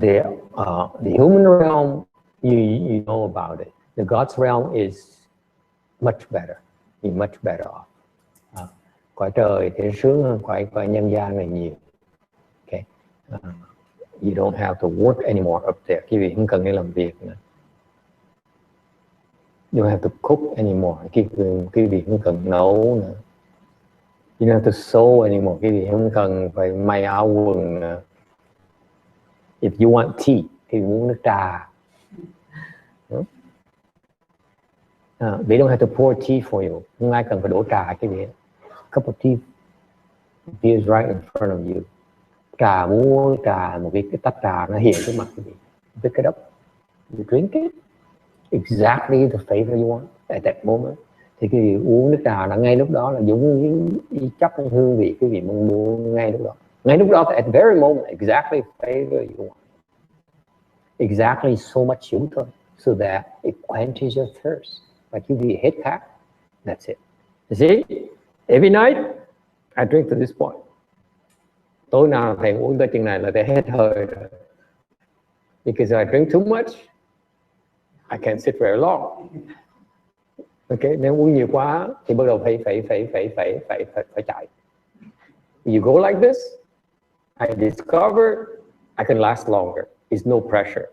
The human realm, you know about it. The God's realm is much better. You're much better off. Cõi trời thì sướng hơn cõi nhân gian này nhiều. Okay. You don't have to work anymore up there. Quý vị không cần đi làm việc nữa. You don't have to cook anymore. Quý vị không cần nấu nữa. You don't have to sew anymore. Quý vị không cần phải may áo quần nữa. If you want tea, thì muốn nước trà. They don't have to pour tea for you. Không ai cần phải đổ trà cái gì. Cup of tea is right in front of you. Trà muốn trà, một cái tách trà nó hiện trước mặt quý vị. Pick it up, you drink it, exactly the flavor you want at that moment. Thì quý vị uống nước trà là ngay lúc đó là giống như chấp hương vị quý vị mong muốn ngay lúc đó. Ngay lúc đó, at the very moment, exactly the flavor you want. Exactly so much xíu thôi, so that it quenches your thirst. Like you be hit khát, that's it. You see, every night I drink to this point. Tối nào thầy uống tới chừng này là thầy hết hơi rồi. Because if I drink too much, I can't sit very long. Okay, nếu uống nhiều quá thì bắt đầu phải chạy. You go like this, I discover I can last longer. It's no pressure.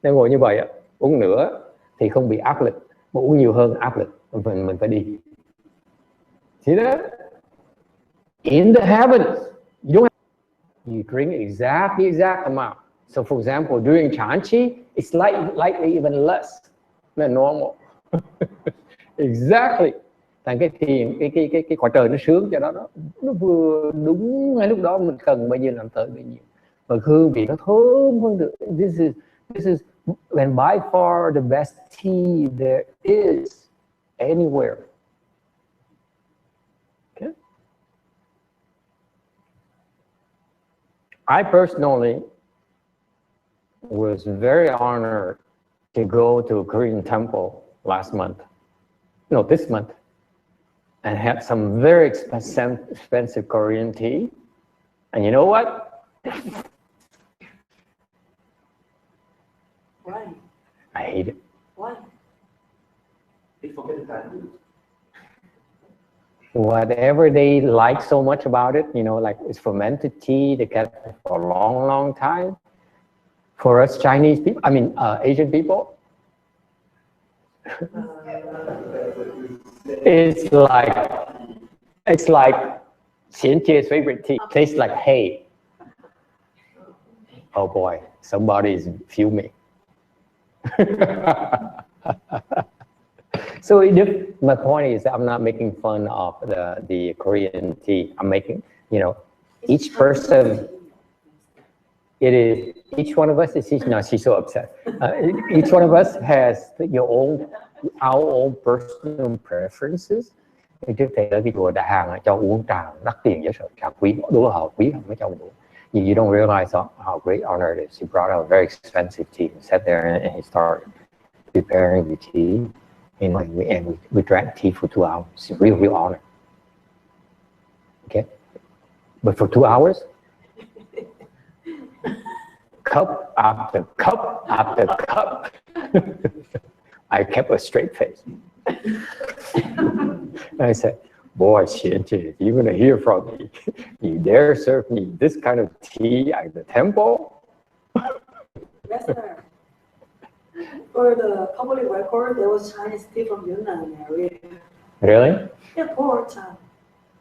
Nếu ngồi như vậy, uống nữa thì không bị áp lực, mà uống nhiều hơn áp lực, mình phải đi. See that? In the heavens, you don't have, you drink exact amount. So for example, during Chanchi, it's slightly even less than normal. Exactly. Thành cái cõi trời nó sướng cho đó, nó vừa đúng ngay lúc đó mình cần bao nhiêu làm tới bao nhiêu. Và hương vị nó thơm hơn được. This is when by far the best tea there is anywhere. Okay. I personally was very honored to go to a Korean temple this month, and had some very expensive Korean tea. And you know what? Why? I hate it. Why? Whatever they like so much about it, you know, like it's fermented tea, they kept it for a long time. For us Chinese people, I mean Asian people, it's like Xianjie's favorite tea. Tastes like hay. Oh boy, somebody is fuming. So my point is that I'm not making fun of the Korean tea. I'm making, you know, each person. It is each one of us is no. She's so upset. Each one of us has our own personal preferences. Trước thầy ở cái chùa Đại Hàng cho uống trà đắt tiền dễ sợ, trà quý, đũa họ quý không mới cho uống. You don't realize how great honor it is. He brought out a very expensive tea and sat there and he started preparing the tea. And we drank tea for 2 hours. It's a real honor. Okay? But for 2 hours, cup after cup after cup, I kept a straight face. And I said, boy, Xianjie, you're going to hear from me. You dare serve me this kind of tea at the temple? Yes, sir. For the public record, there was Chinese tea from Yunnan area. Really? Yeah, poor time.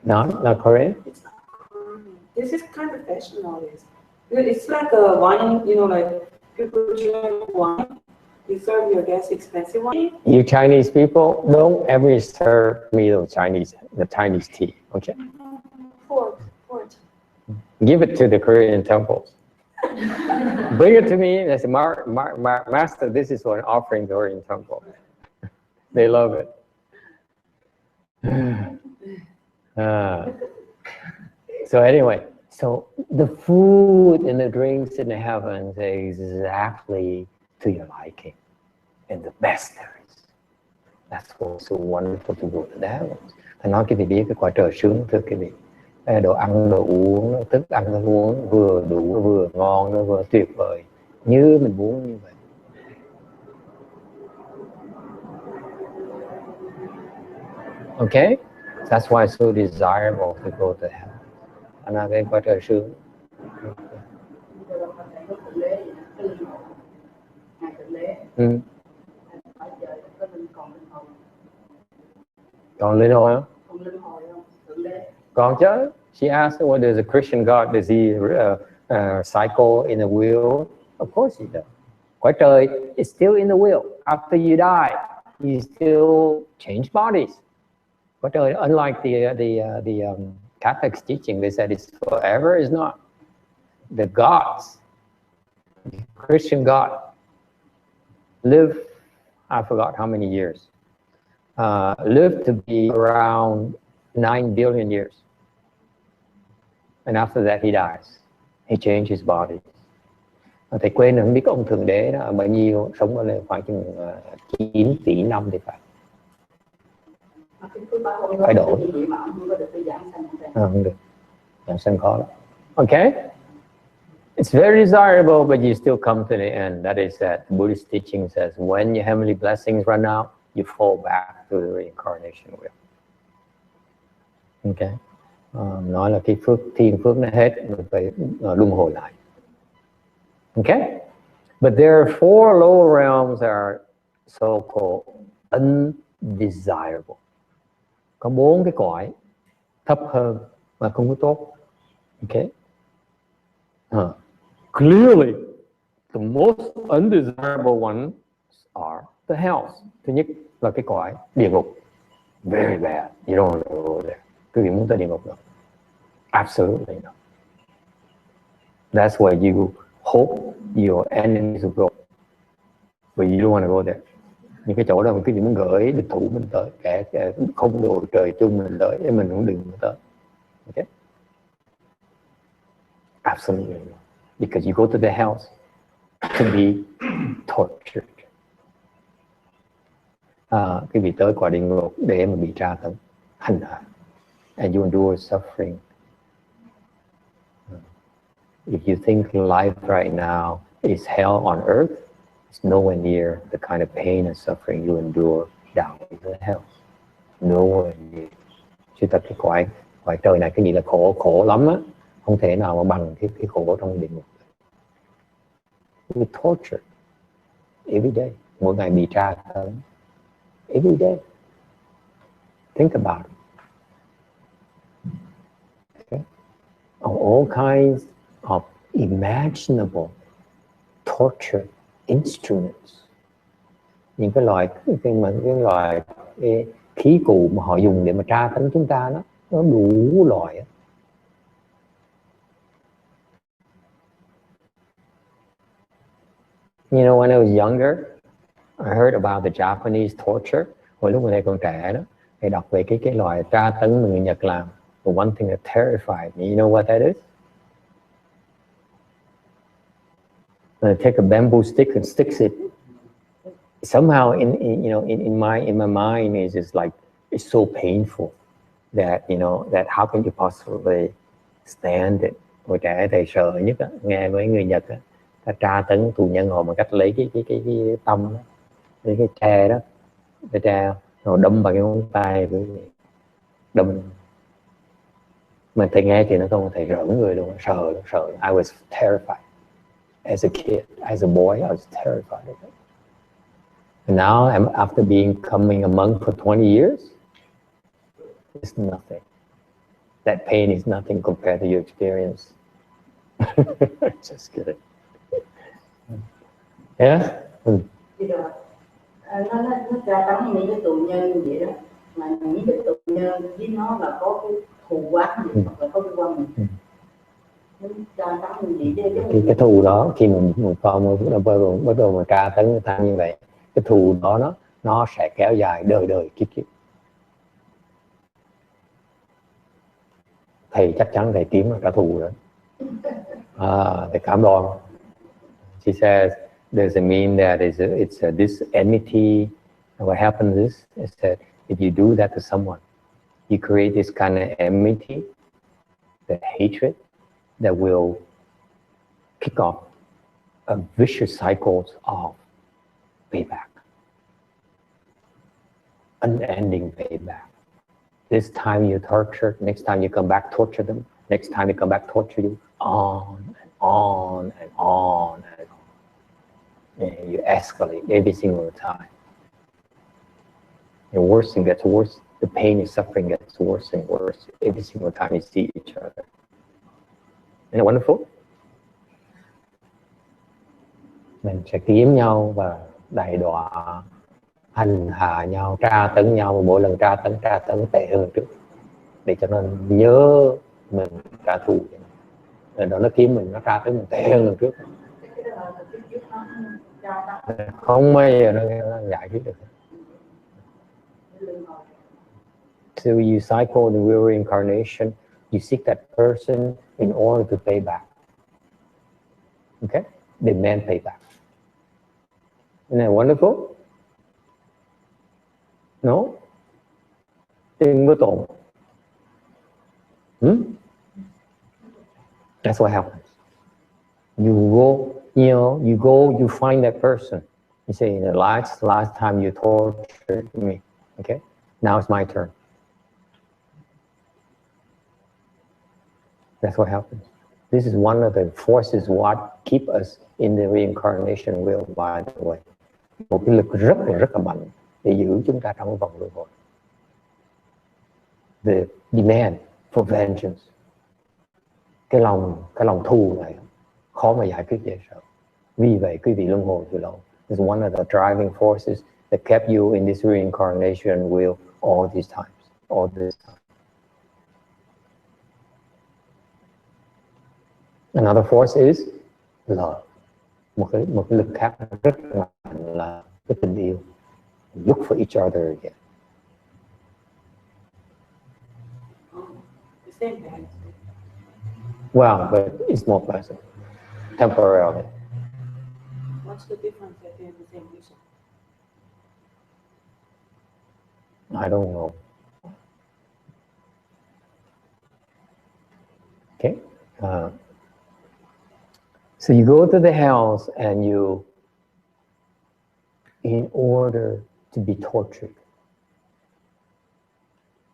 Not Korean? It's not Korean. This is kind of fashion nowadays. It's like a wine, you know, like people drink wine. You serve your guests expensive wine. You Chinese people, don't ever serve me the Chinese tea, okay? Poor. Give it to the Korean temples. Bring it to me and I say, Master, this is for an offering to the Korean temple. They love it. So anyway, so the food and the drinks in the heavens are exactly to your liking and the best there is. That's what's so wonderful to go to the heavens. Thầy nói cái vị biết cái cõi trời sướng thưa quý vị. Đồ ăn, đồ uống, thức ăn, thức uống vừa đủ, vừa ngon, nó vừa tuyệt vời như mình muốn như vậy. Okay? That's why it's so desirable to go to heaven. Anh là cái cõi trời sướng. Còn linh hồn không? Còn chứ. She asked, well, there's a Christian God, does he cycle in the wheel? Of course he does. Cõi trời is still in the wheel. After you die, you still change bodies. Cõi trời, unlike the Catholic teaching, they said it's forever. It's not. The gods, the Christian God, live, I forgot how many years, lived to be around 9 billion years. And after that he dies. He changed his body. Thầy quên rồi, không biết ông Thượng Đế đó bao nhiêu, sống ở đây khoảng chừng 9 tỷ năm thì phải. Phải đổi. Không được. Giảng sanh khó lắm. Okay? It's very desirable, but you still come to the end. That is that the Buddhist teaching says, when your heavenly blessings run out, you fall back to the reincarnation wheel. Okay? Nói là cái thiên phước nó hết, mình phải luân hồi lại. Okay? But there are 4 lower realms that are so-called undesirable. Có 4 cái cõi thấp hơn mà không có tốt. Okay? Clearly, the most undesirable ones are the hells. Thứ nhất là cái cõi địa ngục. Very bad. You don't want to go there. Quý vị muốn tới địa ngục đâu? Absolutely not. That's where you hope your enemies will go. But you don't want to go there. Những cái chỗ đó mà quý vị muốn gửi địch thủ mình tới, kẻ không độ trời chung mình tới, để mình cũng đừng tới. Okay? Absolutely not. Because you go to the hells to be tortured. Quý vị tới quả địa ngục để mà bị tra tấn, hành hạ. And you endure suffering. If you think life right now is hell on earth, it's nowhere near the kind of pain and suffering you endure down in the hell. Nowhere near. Chứ thật cái cõi trời này cái gì là khổ lắm á, không thể nào mà bằng cái khổ trong địa ngục. We torture every day. Mỗi ngày bị tra tấn. Every day. Think about it. Okay? All kinds of imaginable torture instruments. Những cái loại khí cụ mà họ dùng để mà tra tấn chúng ta đó, nó đủ loại. You know, when I was younger, I heard about the Japanese torture. Hồi lúc mà thầy còn trẻ đó, thầy đọc về cái loại tra tấn mà người Nhật làm. The one thing that terrified me, you know what that is? take a bamboo stick and sticks it. Somehow in my mind is just like it's so painful that that how can you possibly stand it. Hồi trẻ thầy sợ nhất á, nghe mấy người Nhật á, ta tra tấn tù nhân họ bằng cách lấy cái tăm đó, lấy cái tre đó, cái tre rồi đâm vào cái ngón tay của đâm. Mà thầy nghe thì nó không, thầy rợn người luôn, sợ. I was terrified as a kid, as a boy. I was terrified of it. And now, after becoming a monk for 20 years, it's nothing. That pain is nothing compared to your experience. Just kidding. Yeah? Nó tra tấn những cái tù nhân vậy đó, mà những cái tù nhân với nó là có cái thù oán gì hoặc là có cái quan hệ. Tra tấn gì chứ cái thù đó khi một con bắt đầu mà tra tấn người ta như vậy, cái thù đó nó sẽ kéo dài đời kiếp. Thầy chắc chắn thầy kiếm trả thù đó. Thầy cảm ơn. She says there's a mean that it's this enmity. And what happens is that if you do that to someone, you create this kind of enmity, the hatred that will kick off a vicious cycle of payback, unending payback. This time you torture, next time you come back, torture them. Next time they come back, torture you, on and on and on and on. And you escalate every single time. The worse it gets worse, the pain and suffering gets worse and worse every single time you see each other. Isn't it wonderful? Mình sẽ kiếm nhau và đày đọa, hành hạ nhau, tra tấn nhau, mỗi lần tra tấn tệ hơn trước, để cho nó nhớ mình trả thù. Rồi đó nó kiếm mình, nó tra tấn mình tệ hơn lần trước. Không bao giờ nó giải quyết được. So you cycle the real reincarnation, you seek that person in order to pay back. Okay? Demand payback. Isn't that wonderful? No? Đừng có tổn. That's what happens. You go, you find that person. You say, the last time you tortured me. Okay? Now it's my turn. That's what happens. This is one of the forces what keep us in the reincarnation wheel, by the way. Một cái lực rất là mạnh để giữ chúng ta trong vòng luân hồi. The demand for vengeance. Cái lòng thù này khó mà giải quyết dễ sợ. Vì vậy quý vị luân hồi từ lâu. Is one of the driving forces that kept you in this reincarnation wheel all this time. Another force is love. Một cái lực khác rất là mạnh là cái tình yêu. Look for each other again. Well, but it's more pleasant, temporarily. What's the difference that they have the same reason? I don't know. Okay. So you go to the hells and you, in order to be tortured,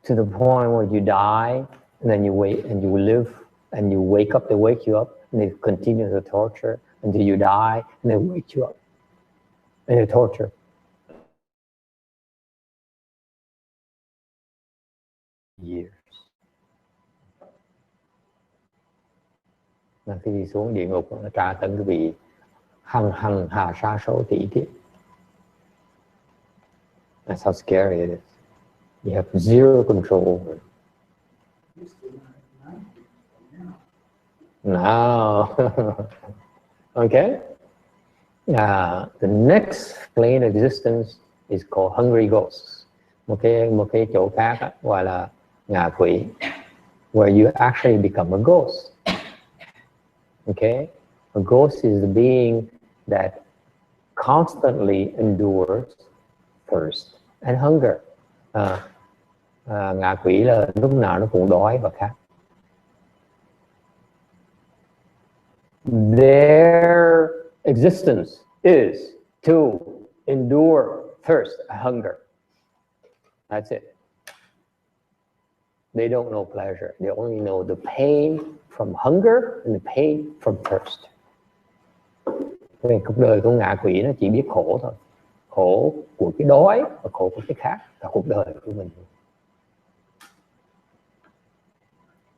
to the point where you die, and then you wait and you live, and you wake up, they wake you up, and they continue the torture until you die, and they wake you up, and they torture. Years. Là khi đi xuống địa ngục nó tra tấn quý vị hằng hà sa số tỷ kiếp. That's how scary it is. You have zero control over it. No. Okay. The next plane of existence is called hungry ghosts. Một cái chỗ khác đó, gọi là ngạ quỷ, where you actually become a ghost. Okay, a ghost is the being that constantly endures thirst and hunger. Ngạ quỷ là lúc nào nó cũng đói và khát. Their existence is to endure thirst and hunger. That's it. They don't know pleasure. They only know the pain from hunger and the pain from thirst. Về cuộc đời của ngạ quỷ nó chỉ biết khổ thôi. Khổ của cái đói và khổ của cái khát là cuộc đời của mình.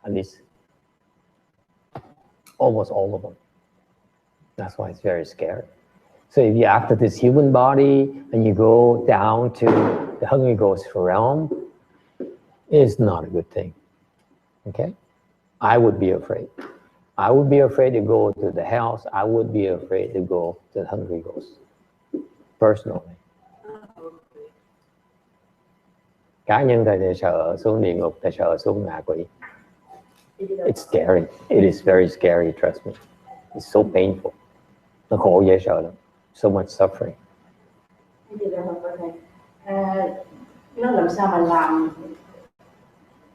At least almost all of them. That's why it's very scary. So if you're after this human body and you go down to the hungry ghost realm, it's not a good thing. Okay? I would be afraid. I would be afraid to go to the house. I would be afraid to go to the hungry ghost. Personally. Cá nhân thầy sợ xuống địa ngục, thầy sợ xuống ngạ quỷ. It's scary. It is very scary, trust me. It's so painful. Nó khổ dễ sợ lắm. So much suffering. Nó làm sao mà làm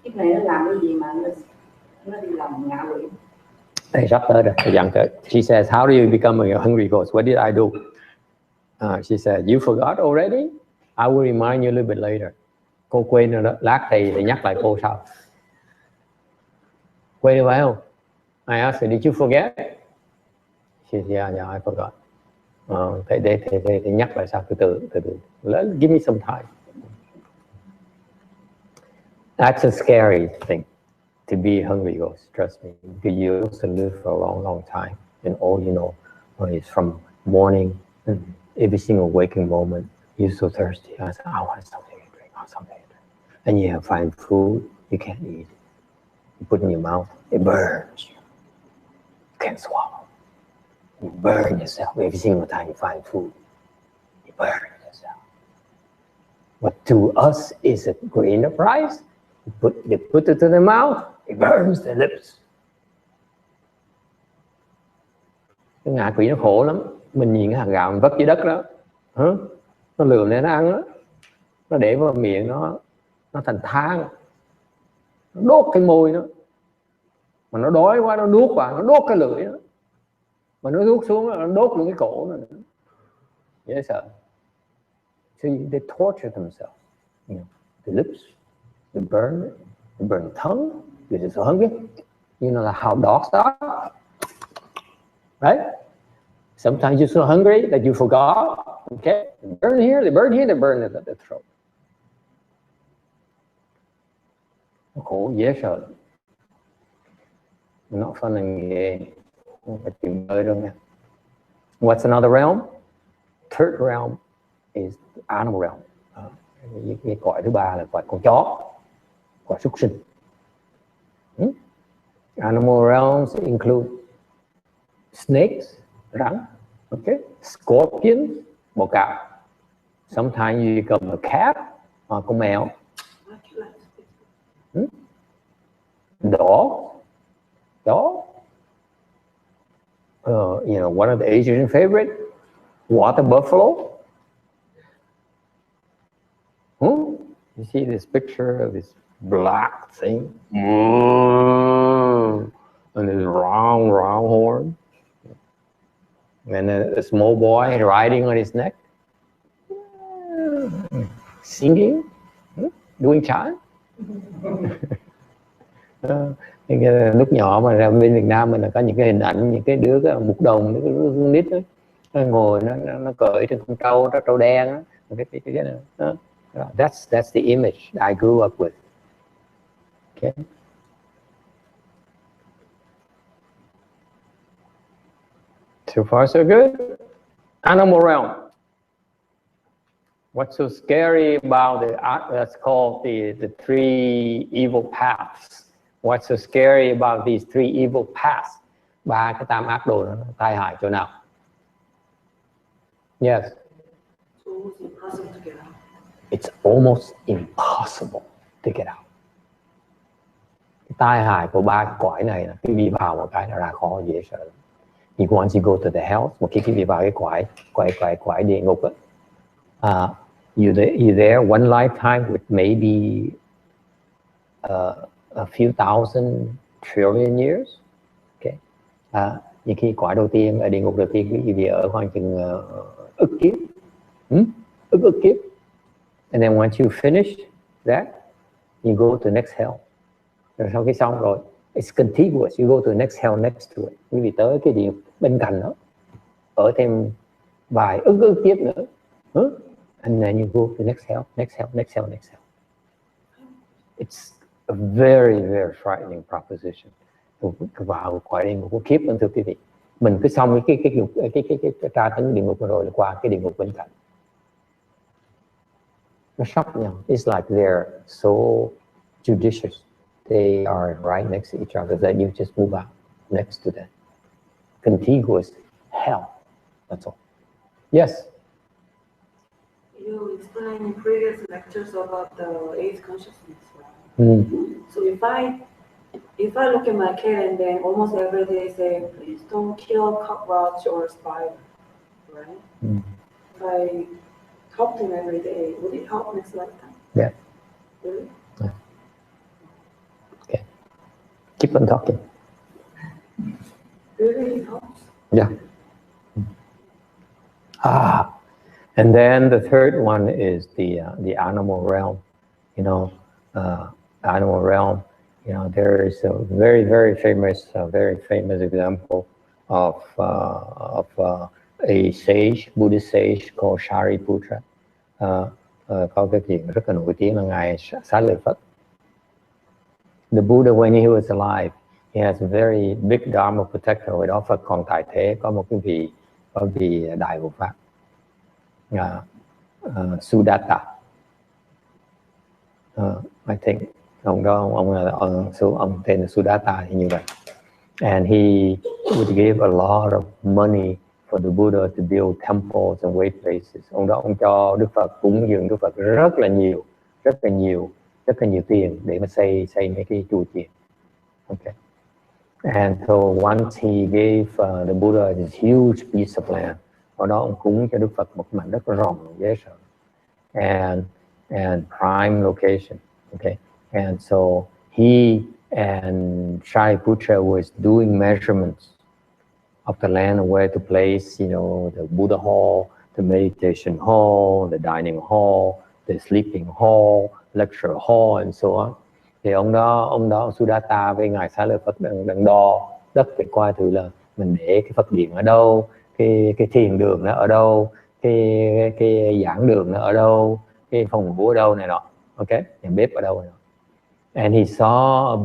kiếp này nó làm cái gì mà nó đi làm ngạ quỷ? Thầy sắp tới rồi, thầy dặn tới. She says, how do you become a hungry ghost? What did I do? She said, you forgot already? I will remind you a little bit later. Cô quên rồi đó, lát thầy nhắc lại cô sau. Quên rồi phải không? I asked her, did you forget? She said, yeah, I forgot. Thầy nhắc lại sau, từ từ. Give me some time. That's a scary thing, to be a hungry ghost, trust me. Because you also live for a long, long time. And all you know is from morning, and every single waking moment, you're so thirsty. I said, I want something to drink, I want something to drink. And you find food, you can't eat. You put it in your mouth, it burns you. You can't swallow. You burn yourself every single time you find food. You burn yourself. But to us, it's a great enterprise. They put it to the mouth, it burns the lips. Cái ngạ quỷ nó khổ lắm. Mình nhìn cái hạt gạo mình vất dưới đất đó, nó lườm lên nó ăn đó. Nó để vào miệng nó thành than. Nó đốt cái môi nó. Mà nó đói quá nó nuốt vào, nó đốt cái lưỡi đó. Mà nó nuốt xuống nó đốt luôn cái cổ nó nữa. Dễ sợ. So they torture themselves. You know, the lips, the burn tongue, because they're so hungry. You know how dogs are, right? Sometimes you're so hungry that you forgot. Okay, they burn here, they burn at the throat. Nó khổ dễ sợ. Not fun and gay. Phải chịu đợi đâu nha. What's another realm? Third realm is the animal realm. Cái cõi thứ ba là cõi con chó, cõi súc sinh. Animal realms include snakes, rắn, okay, scorpions, bọ cạp. Sometimes you become a cat, con mèo. Dog. You know, one of the Asian favorite, water buffalo. You see this picture of this black thing, and this round horn, and a small boy riding on his neck, singing, doing chant. Lúc nhỏ mà ra bên Việt Nam mình là có những cái hình ảnh những cái đứa mục đồng, những cái đứa nít đó, nó ngồi nó cởi trên con trâu, trâu đen đó. That's the image I grew up with. Okay. So far so good. Animal realm. What's so scary about that's called the three evil paths. What's so scary about these three evil paths? Ba cái tam ác đồ nó tai hại chỗ nào? Yes. It's almost impossible to get out. Cái tai hại của ba cõi này là khi đi vào một cái là ra khó dễ sợ. Once you go to the hell, một khi quý vị vào cái quải địa ngục á, you there one lifetime with maybe a few thousand trillion years. Okay. Những khi quả đầu tiên ở địa ngục đầu tiên quý vị ở khoảng chừng ức kiếp, ức kiếp, and then once you finish that, you go to next hell. Rồi sau khi xong rồi, it's contiguous. You go to the next hell next to it. Quý vị tới cái địa ngục bên cạnh đó, ở thêm vài ức kiếp nữa, and then you go to next hell, next hell, next hell, next hell. It's a very, very frightening proposition. Vào quả địa ngục kiếp, thưa quý vị, mình cứ xong cái tra tấn địa ngục rồi qua cái địa ngục bên cạnh. Nó sốc nhau. It's like they're so judicious. They are right next to each other that you just move out next to them. Contiguous hell. That's all. Yes. You explained in previous lectures about the eighth consciousness, right? So if I look at my kid and then almost every day say, please don't kill cockroach or spider, right? If I help him every day, would it help next lifetime? Yeah. Really? Yeah. Okay. Keep on talking. Really helps? Yeah. And then the third one is the animal realm. You know, animal realm. You know, there is a very, very famous example of a sage, Buddhist sage called Shariputra. Có cái chuyện rất là nổi tiếng là ngài Xá Lợi Phất. The Buddha, when he was alive, he has a very big Dharma protector. Hồi đó Phật còn tại thế, có một cái vị đại hộ pháp, Sudatta. I think ông tên là Sudatta thì như vậy. And he would give a lot of money for the Buddha to build temples and way places. Ông cho Đức Phật, cúng dường Đức Phật rất là nhiều tiền để mà xây mấy cái chùa chiền. Okay. And so once he gave the Buddha this huge piece of land, ở đó ông cúng cho Đức Phật một mảnh đất rộng dễ sợ, and prime location. Okay. And so he and Shariputra was doing measurements of the land and where to place, you know, the Buddha hall, the meditation hall, the dining hall, the sleeping hall, lecture hall, and so on. Thì ông Sudatta với ngài Xá Lợi Phất đang đo đất để coi thử là mình để cái Phật điện ở đâu, cái thiền đường nó ở đâu, cái giảng đường nó ở đâu, cái phòng ngủ ở đâu này nọ. Okay, nhà bếp ở đâu này nọ. And he saw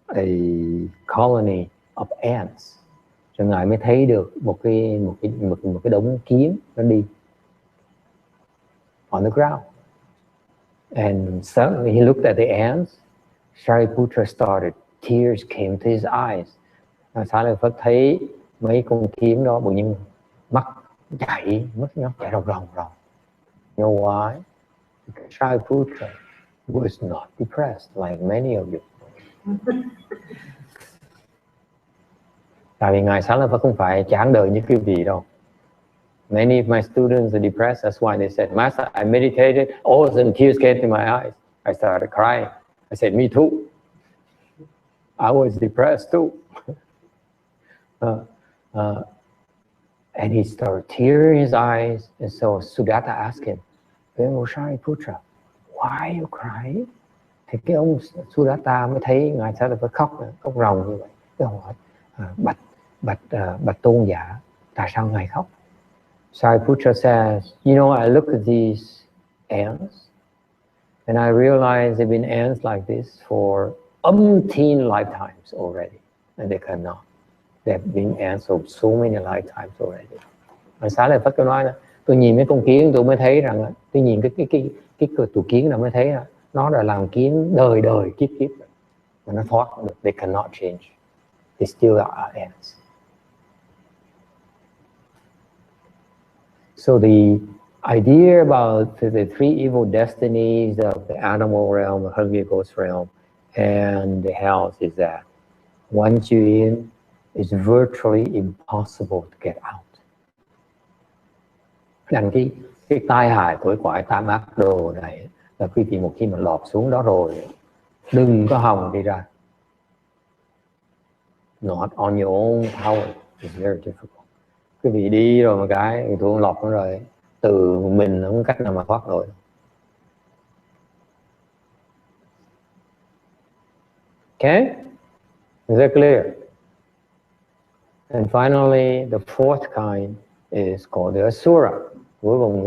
a colony of ants. Rồi ngài mới thấy được một cái đống kiến nó đi on the ground. And suddenly he looked at the ants. Shariputra started. Tears came to his eyes. Xá Lợi Phất thấy mấy con kiến đó, bỗng nhiên mắt chảy ròng. You know why? Because Shariputra was not depressed like many of you. Tại vì ngài Xá Lợi Phất không phải chán đời như quý vị đâu. Many of my students are depressed. That's why they said, Master, I meditated. All of a sudden, tears came to my eyes. I started crying. I said, me too. I was depressed too. And he started tearing his eyes. And so Sudatta asked him, Shariputra, why are you crying? Thì cái ông Sudatta mới thấy ngài Xá Lợi Phất khóc ròng như vậy. Cái ông hỏi, bạch tôn giả, tại sao ngài khóc? Shariputra says, you know, I look at these ants and I realize they've been ants like this for umpteen lifetimes already, and they cannot. They've been ants for so many lifetimes already. Và Xá Lợi Phất có nói là tôi nhìn mấy con kiến tôi mới thấy rằng, tôi nhìn cái tụi kiến là mới thấy là nó đã làm kiến đời kiếp mà nó thoát được. They cannot change. They still are ants. So the idea about the three evil destinies of the animal realm, the hungry ghost realm, and the hells is that Once you're in, it's virtually impossible to get out. Rằng cái tai hại của cõi tam ác đồ này là quý vị một khi mà lọt xuống đó rồi, đừng có hòng đi ra. Not on your own power. It's very difficult. Quý vị đi rồi một cái tôi lọt nó rồi, từ mình không cách nào mà thoát nổi. Okay? Is that clear? And finally, the fourth kind is called the Asura. Cuối cùng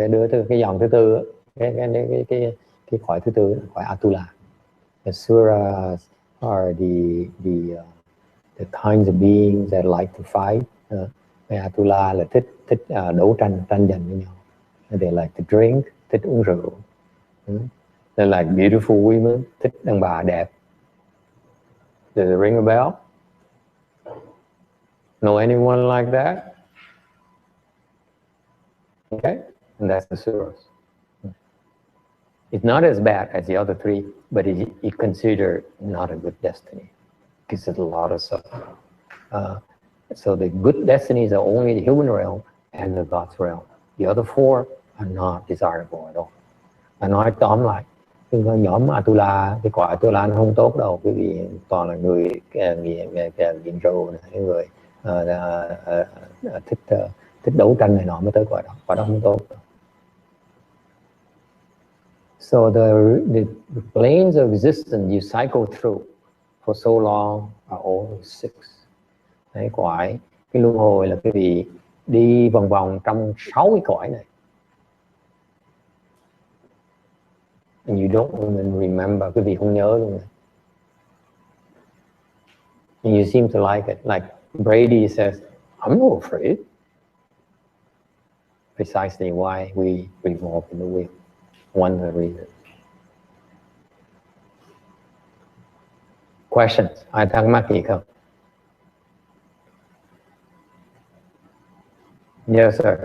cái dòng thứ tư, cái khỏi thứ tư, khỏi Atula. Asuras are the kinds of beings that like to fight. Cái Atula là thích đấu tranh giành với nhau. They like to drink, thích uống rượu. They like beautiful women, thích đàn bà đẹp. Does it ring a bell? Know anyone like that? Okay, and that's the Asuras. It's not as bad as the other three, but it's considered not a good destiny. Gives it a lot of suffering. So the good destinies are only the human realm and the God's realm. The other four are not desirable at all. Và nói tóm lại, cái nhóm Atula, cái quả Atula nó không tốt đâu, quý vị toàn là người nghiện rượu, những người thích đấu tranh này nọ mới tới quả đó không tốt. So the planes of existence you cycle through for so long are all six. Đấy, cõi cái luân hồi là quý vị đi vòng vòng trong 6 cái cõi này. And you don't even remember, quý vị không nhớ luôn. And you seem to like it. Like Brady says, I'm not afraid. Precisely why we revolve in the wheel. One of the reasons. Questions? Ai thắc mắc gì không? Yes, sir.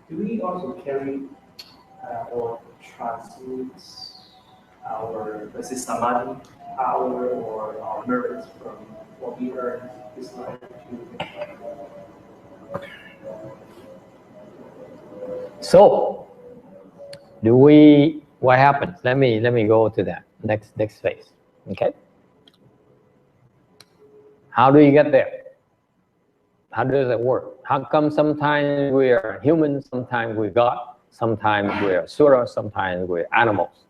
Do we also carry or transmit our, let's say, samadhi power or our merits from what we earn this life to? So, what happens? Let me go to that next phase. Okay. How do you get there? How does it work? How come sometimes we are humans, sometimes we're God, sometimes we're Asura, sometimes we're animals?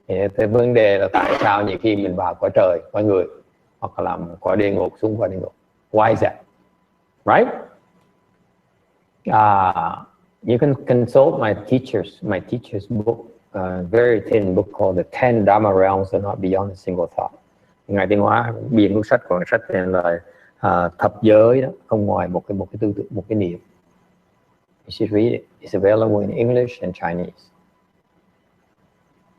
Cái vấn đề là tại sao nhiều khi mình vào cõi trời, cõi người, hoặc là làm cõi địa ngục, xuống cõi địa ngục. Why is that? Right? You can consult my teacher's book, very thin book called The 10 Dharma Realms Are Not Beyond a Single Thought. Ngài Tiến Hóa biên cuốn sách, còn sách tên là thập giới đó, không ngoài một cái tư tưởng, một cái niệm. You should read it. It's available in English and Chinese.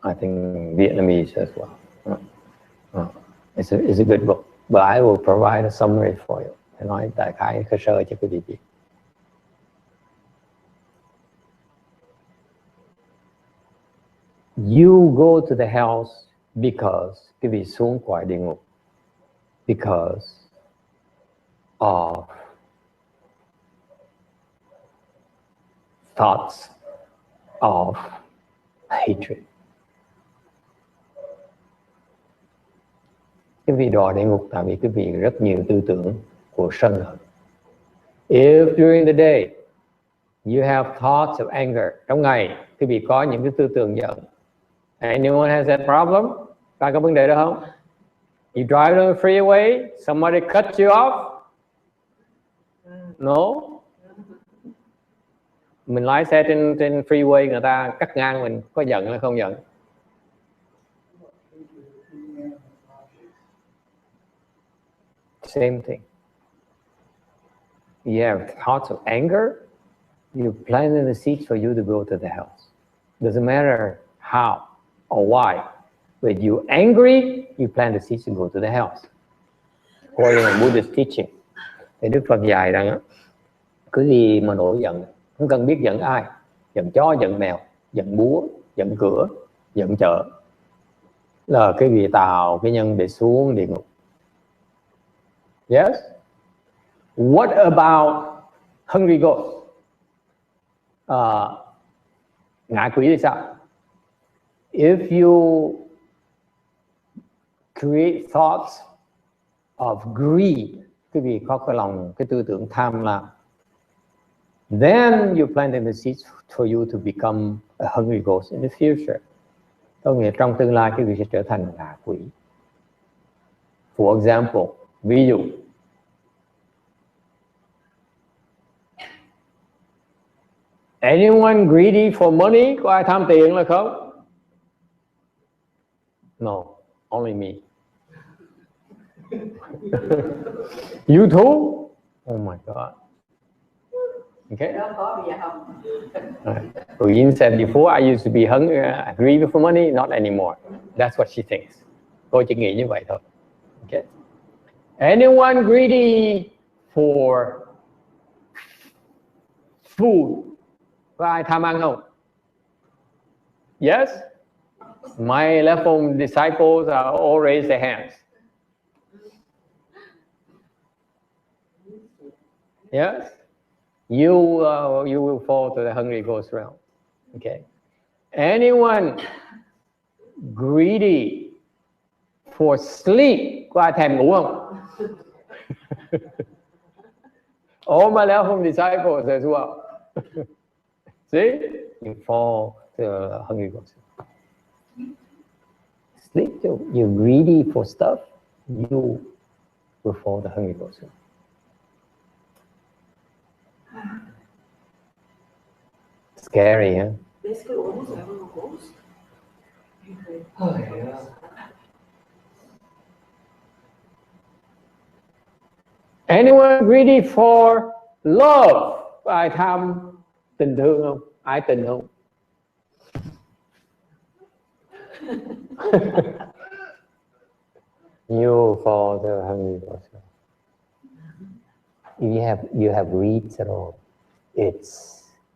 I think Vietnamese as well. It's a good book, but I will provide a summary for you. Để nói đại khái cơ sở cho quý vị biết. You go to the house because quý vị xuống cõi địa ngục because of thoughts of hatred. Quý vị đọa địa ngục tại vì quý vị rất nhiều tư tưởng của sân hận. If during the day you have thoughts of anger, trong ngày quý vị có những cái tư tưởng giận. Anyone has that problem? Bạn có vấn đề đó không? You drive on the freeway, somebody cuts you off? No. Mình lái xe trên freeway, người ta cắt ngang mình, có giận hay không giận? Same thing. You have thoughts of anger, you plant in the seeds for you to go to the house. Doesn't matter how or why. When you're angry, you plant the seeds to go to the house. According to Buddhist teaching, thì Đức Phật dạy rằng cứ gì mà nổi giận, không cần biết giận ai, giận chó, giận mèo, giận búa, giận cửa, giận chợ, là cái vị tào cái nhân để xuống địa ngục. Yes. What about hungry ghost? Ngạ quỷ thì sao? If you create thoughts of greed, quý vị có cái lòng, cái tư tưởng tham lam, then you planted the seeds for you to become a hungry ghost in the future. Có nghĩa trong tương lai quý vị sẽ trở thành ngạ quỷ. For example, ví dụ, anyone greedy for money? Có ai tham tiền là không? No, only me. You too? Oh my God. Okay. Yin said before, I used to be hungry, greedy for money, not anymore. That's what she thinks. Cô chỉ nghĩ như vậy thôi. Okay. Anyone greedy for food? Có ai tham ăn không? Yes? My left-home disciples are all raised their hands. Yes? You will fall to the hungry ghost realm. Okay. Anyone greedy for sleep? Có ai thèm ngủ không? All my left-home disciples as well. See? You fall to the hungry ghost. Sleep too. You're greedy for stuff, you will fall to the hungry ghost. Scary, huh? Basically, almost everyone goes. Oh, yeah. Anyone greedy for love? Ai tham tình thương không? Ai tình không? You fall to the hungry ghost. If you have greed at all, it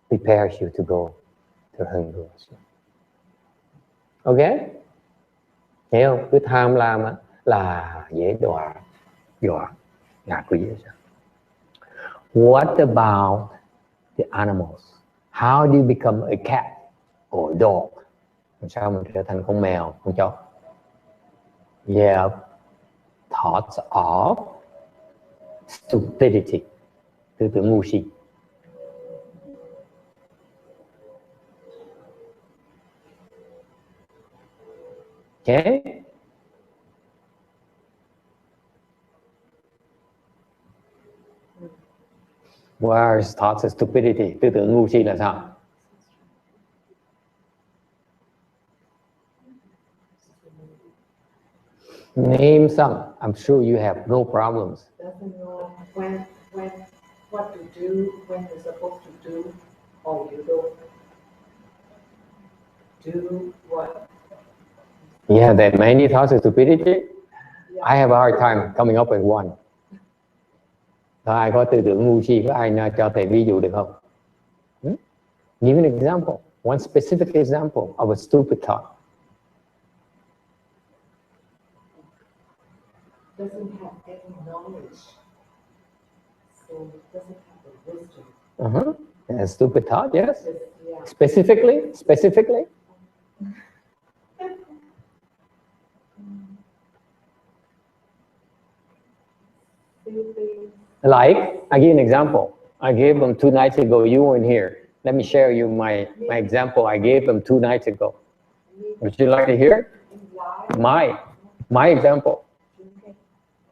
prepares you to go to the hungry ghost. Okay? Hiểu không? Cứ tham lam là dễ đọa ngạ quỷ. What about the animals? How do you become a cat or a dog? Làm sao mình trở thành con mèo, con chó? Yeah, thoughts of stupidity, tư tưởng ngu si. Okay. What are thoughts of stupidity? Tư tưởng ngu si là sao? Name some. I'm sure you have no problems. Doesn't know when what to do, when you're supposed to do, or you don't do what. Yeah, there are many thoughts of stupidity. Yeah. I have a hard time coming up with one. Ai có tư tưởng ngu si, có ai cho thầy ví dụ được không? Give an example. One specific example of a stupid thought. Doesn't have any knowledge, so doesn't have the wisdom. A stupid thought, yes. Yeah. Specifically. Like, I give an example. I gave them 2 nights ago. You weren't here. Let me share you my example. I gave them 2 nights ago. Would you like to hear? My example.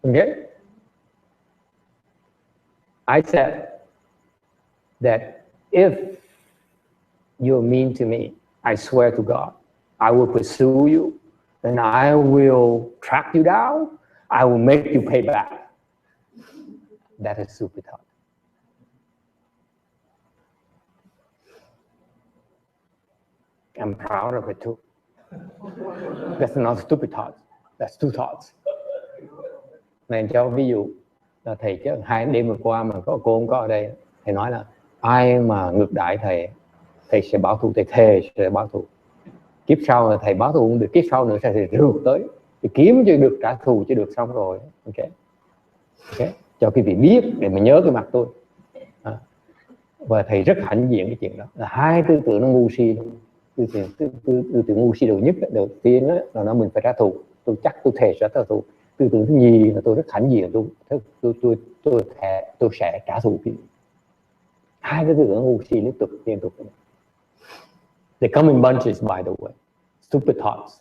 Okay. I said that if you're mean to me, I swear to God, I will pursue you and I will track you down. I will make you pay back. That is stupid thought. I'm proud of it too. That's not stupid thoughts. That's 2 thoughts. Này cho ví dụ là thầy chứ 2 đêm vừa qua mà có cô không có ở đây, thầy nói là ai mà ngược đãi thầy sẽ báo thù, thầy thề sẽ báo thù. Kiếp sau là thầy báo thù không được, kiếp sau nữa sẽ rượt tới thì kiếm cho được, trả thù cho được xong rồi. Ok. Okay. Cho quý vị biết để mà nhớ cái mặt tôi. Và thầy rất hãnh diện cái chuyện đó, là hai tư tưởng nó ngu si luôn. Tư tưởng ngu si đầu nhất, đầu tiên đó, là nó mình phải trả thù. Tôi chắc tôi thề sẽ trả thù. Tư tưởng thứ nhì là tôi rất hãnh diện, tôi sẽ trả thù. Hai cái tư tưởng ngu si liên tục. They come in bunches, by the way. Stupid thoughts.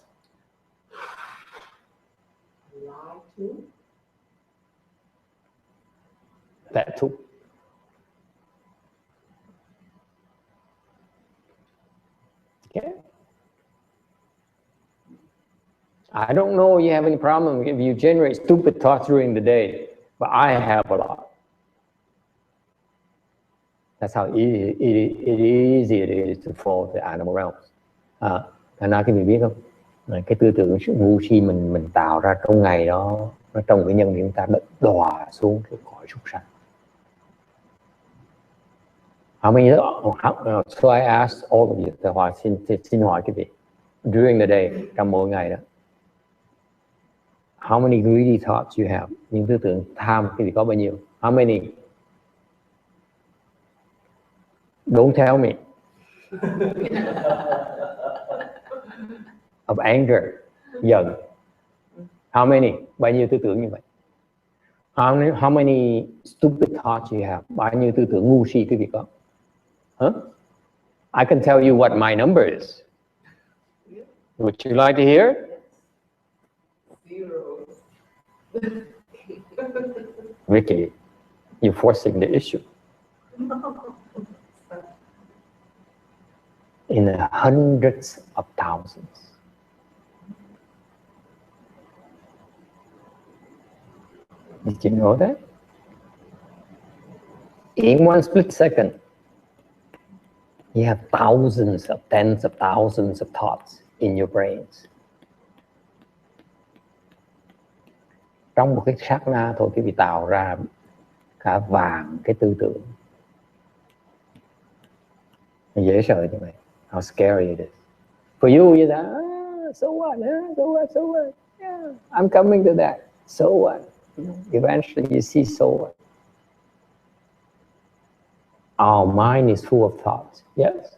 Lie too. That too. Okay. I don't know you have any problem if you generate stupid thoughts during the day, but I have a lot. That's how easy it is to fall to animal realms. Thành ra cái vị biết không? Cái tư tưởng ngu si mình tạo ra trong ngày đó, nó trong cái nhân chúng ta đọa xuống cái cõi súc sanh. How many? So I asked all of you. Xin hỏi quý vị, during the day, trong mỗi ngày đó, how many greedy thoughts you have? Những tư tưởng tham quý vị có bao nhiêu? How many? Don't tell me. Of anger, giận. How many? Bao nhiêu tư tưởng như vậy? How many stupid thoughts you have? Bao nhiêu tư tưởng ngu si quý vị có? Huh? I can tell you what my number is. Would you like to hear? 0. Vicky, you're forcing the issue. In the hundreds of thousands. Did you know that? In one split second, you have thousands of tens of thousands of thoughts in your brains. Trong một cái sát na thôi, quý vị tạo ra cả vàng cái tư tưởng. Dễ sợ như vậy. How scary it is. For you, you're like, so what? So what? Yeah, I'm coming to that. So what? Eventually, you see, so what? Our mind is full of thoughts. Yes.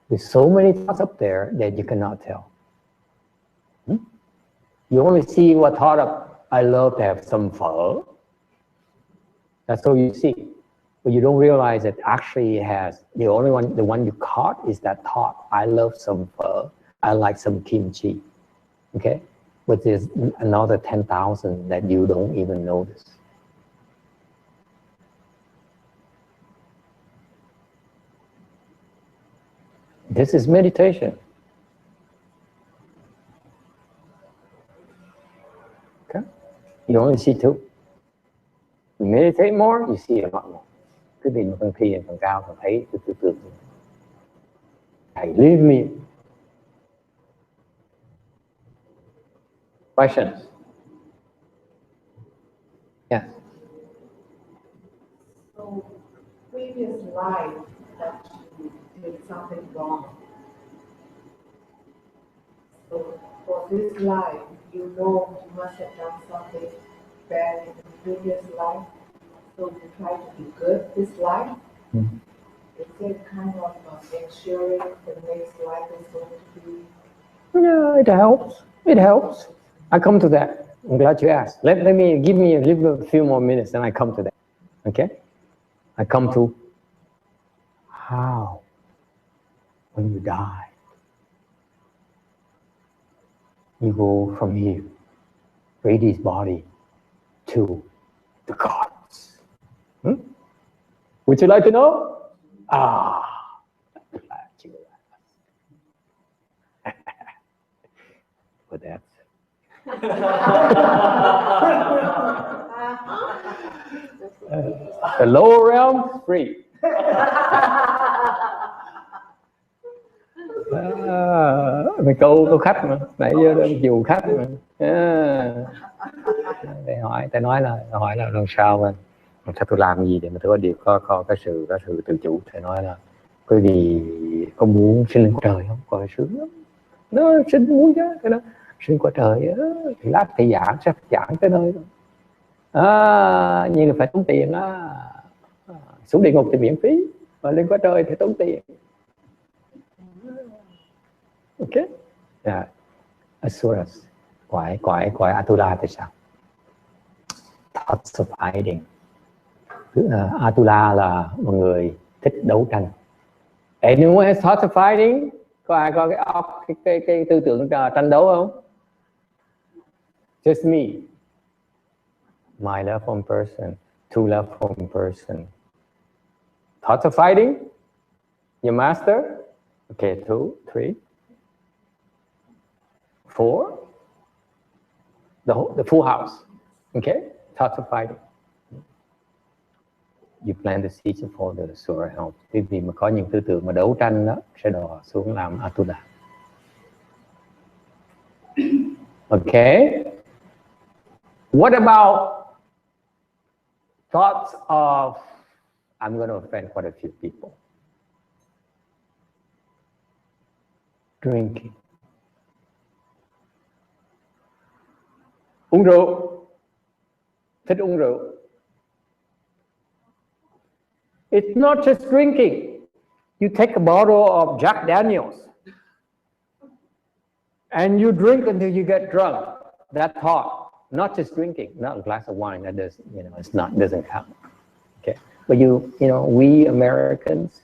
There's so many thoughts up there that you cannot tell. You only see what thought of, I love to have some phở. That's all you see. But you don't realize that actually it has, the one you caught is that thought. I love some phở. I like some kimchi. Okay? But there's another 10,000 that you don't even notice. This is meditation. Okay? You only see two. You meditate more, you see a lot more. Cái gì mà càng thiền càng cao càng thấy cái tư tưởng. Thầy leave me. Questions? Yeah. So, previous life that you did something wrong. So, for this life, you know you must have done something bad in the previous life. So you try to be good this life. Mm-hmm. Is it kind of ensuring the next life is going to be? No, it helps. It helps. I come to that. I'm glad you asked. Let me give me a few more minutes, and I come to that. Okay? I come to how when you die, you go from here, Brady's body, to the gods. Would you like to know? Glad you asked. But that's the lower realm, free. Mày câu khách mà, nãy giờ dù khách mà. Để hỏi, ta nói là làm sao mà tôi làm gì để mà tôi có điều có cái sự tự chủ. Thầy nói là cái gì có muốn sinh lên trời không, coi sướng lắm. Nó sinh muốn chứ, cái đó Sinh qua trời lát thì giảng sẽ giảng tới nơi rồi. Nhưng mà phải tốn tiền á. Xuống địa ngục thì miễn phí, mà lên qua trời thì tốn tiền. Ok. Yeah. Asuras, quái Atula thì sao? Thoughts of hiding. Atula là một người thích đấu tranh. Anyone has thoughts of fighting? Có ai có cái tư tưởng tranh đấu không? Just me. My love one person, two love one person. Thoughts of fighting? Your master? Okay, 2, 3, 4. The full house. Okay, thoughts of fighting. You plant the seeds for the Asura help. Vì mà có những tư tưởng mà đấu tranh đó sẽ đổ xuống làm Atula. Okay. What about thoughts of, I'm going to offend quite a few people. Drinking. Uống rượu. Thích uống rượu. It's not just drinking. You take a bottle of Jack Daniels and you drink until you get drunk. That thought, not just drinking, not a glass of wine. That does, doesn't count. Okay, but we Americans,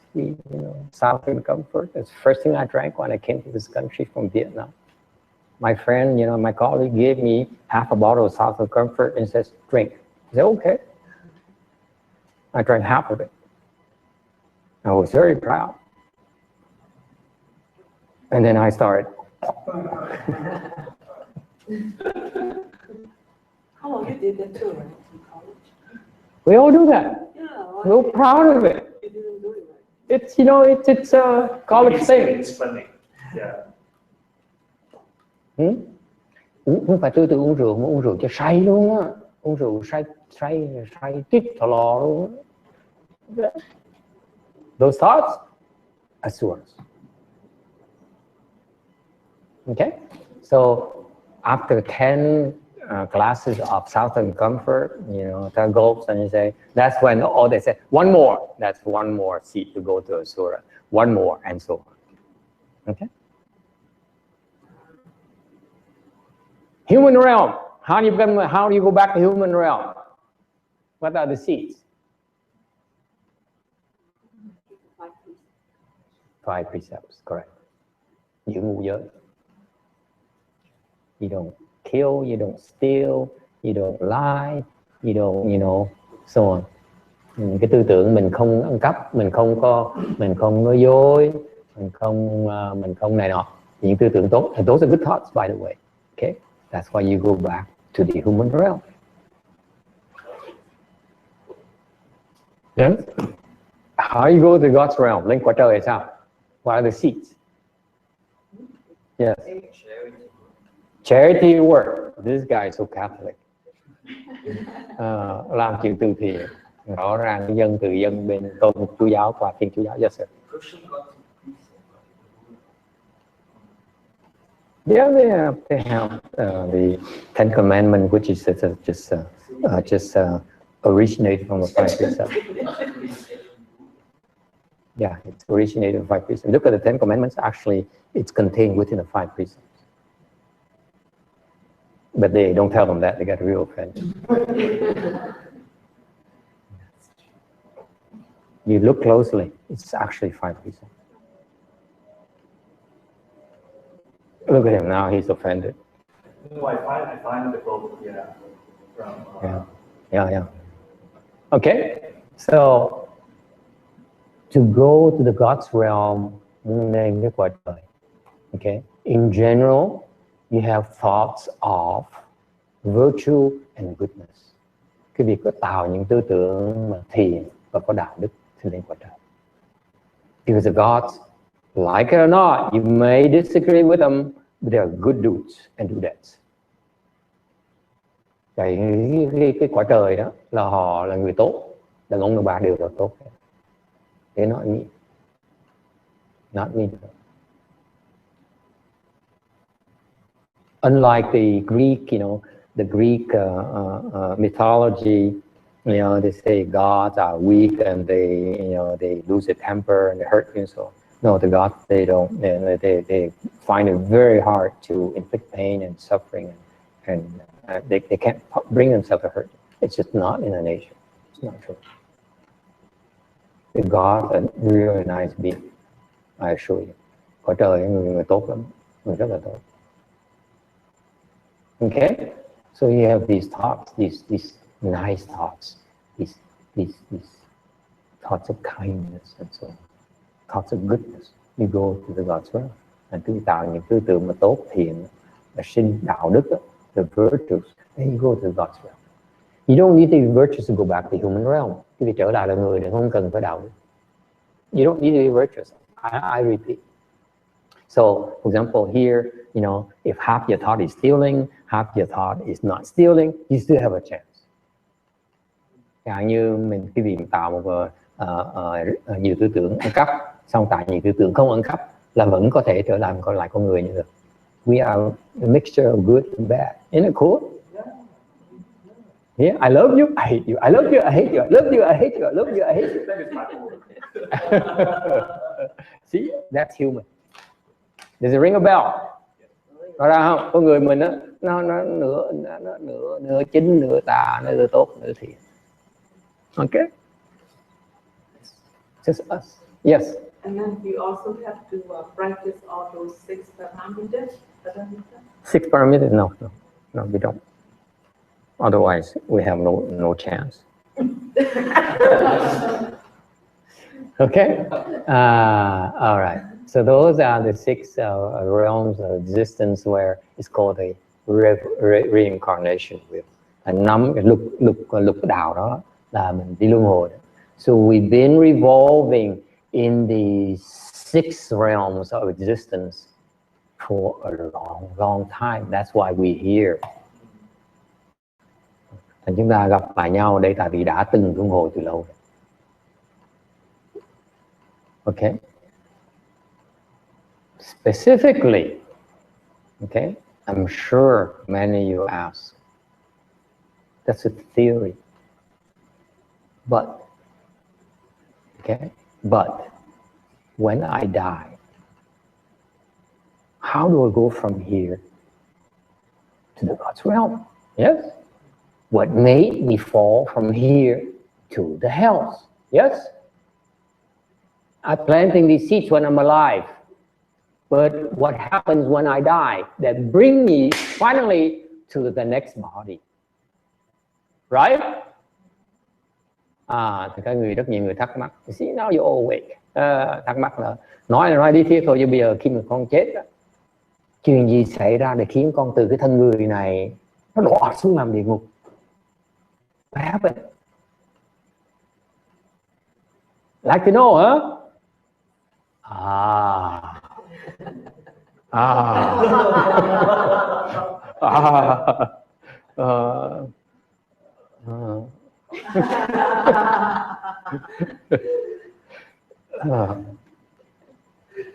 Southern comfort. That's the first thing I drank when I came to this country from Vietnam. My friend, my colleague gave me half a bottle of Southern comfort and says, drink. I said, okay. I drank half of it. I was very proud. And then I started. How long you did that too, right? In college? We all do that. Yeah. We're proud of it. You didn't do it right. It's a college thing. It's funny. Yeah. Không phải tư tưởng uống rượu, mà uống rượu cho say luôn á. Uống rượu say tít thò lò luôn á. Those thoughts, Asuras. Okay? So after 10 classes of Southern comfort, the goals, and you say, that's when they say, one more. That's one more seat to go to Asura. One more, and so on. Okay? Human realm. How do you go back to human realm? What are the seats? 5 precepts, correct. Giữ ngũ giới. You don't kill, you don't steal, you don't lie, you don't, so on. Cái tư tưởng mình không ăn cắp, mình không nói dối, mình không này nọ. Những tư tưởng tốt, and those are good thoughts, by the way. Okay, that's why you go back to the human realm. Yes. How you go to God's realm? Lên quả trời là sao? What are the seats? Yes. Charity work. This guy is so Catholic. Làm chuyện từ thiện. Rõ ràng dân từ dân bên tôn Chúa giáo qua Thiên Chúa giáo. Yes, sir. Yeah, they have the 10 Commandments, which is just originated from the 5 precepts. Yeah, it's originated from 5 precepts. Look at the 10 Commandments. Actually, it's contained within the 5 precepts. But they don't tell them that. They get real offended. You look closely. It's actually 5 precepts. Look at him now. He's offended. No, I find the quote. Yeah. From. Yeah. Okay. So to go to the God's realm, name cái quả trời. Okay. In general, you have thoughts of virtue and goodness. Cái việc có tạo những tư tưởng mà thiện và có đạo đức thì lên quả trời. Because the gods, like it or not, you may disagree with them, but they are good dudes and dudettes. Cái quả trời đó là họ là người tốt, đàn ông đàn bà đều là tốt. Thế not me. Not me. Unlike the Greek, the Greek mythology, they say gods are weak and they lose their temper and they hurt you. So no, the gods, they don't. They find it very hard to inflict pain and suffering, and they can't bring themselves to hurt. It's just not in the nature. It's not true. The gods are really nice being, I assure you. Có trời người tốt lắm, người rất là tốt. Okay, so you have these thoughts, these nice thoughts, these thoughts of kindness and so on, thoughts of goodness. You go to the God's realm, and cứ tạo những tư tưởng mà tốt, thiện, và sinh đạo đức, the virtues, then you go to the God's realm. You don't need the virtues to go back to the human realm. Khi vì trở lại là người thì không cần phải đạo đức. You don't need to be virtuous. I repeat. So, for example, here, if half your thought is stealing, half your thought is not stealing, you still have a chance. Chẳng như khi mình tạo một nhiều tư tưởng ăn cắp, xong tại nhiều tư tưởng không ăn cắp, là vẫn có thể trở lại con người như được. We are a mixture of good and bad. Isn't it cool? Yeah, I love you, I hate you. I love you, I hate you. I love you, I hate you. I love you, I hate you. See, that's human. Does it ring a bell? Rõ ra không? Con người mình nó nửa chính, nửa tà, nửa tốt, nửa thiện. Okay? Just us. Yes. And then you also have to practice all those 6 parameters. Six parameters? No, we don't. Otherwise, we have no chance. Okay? All right. So those are the 6 realms of existence where it's called a reincarnation. Năm cái lục đạo đó là mình đi luân hồi. So we've been revolving in the 6 realms of existence for a long time. That's why we're here. Thành chúng ta gặp phải nhau ở đây tại vì đã từng luân hồi từ lâu. Okay? Specifically, okay, I'm sure many of you ask, that's a theory. But when I die, how do I go from here to the God's realm? Yes? What made me fall from here to the hells? Yes? I'm planting these seeds when I'm alive. But what happens when I die that bring me finally to the next body? Right? Thì các người rất nhiều người thắc mắc. See, now you're awake. Thắc mắc là nói đi thiết thôi, chứ bây giờ khi mà con chết đó, chuyện gì xảy ra để khiến con từ cái thân người này nó đọa xuống làm địa ngục? What happened? Like to know, huh?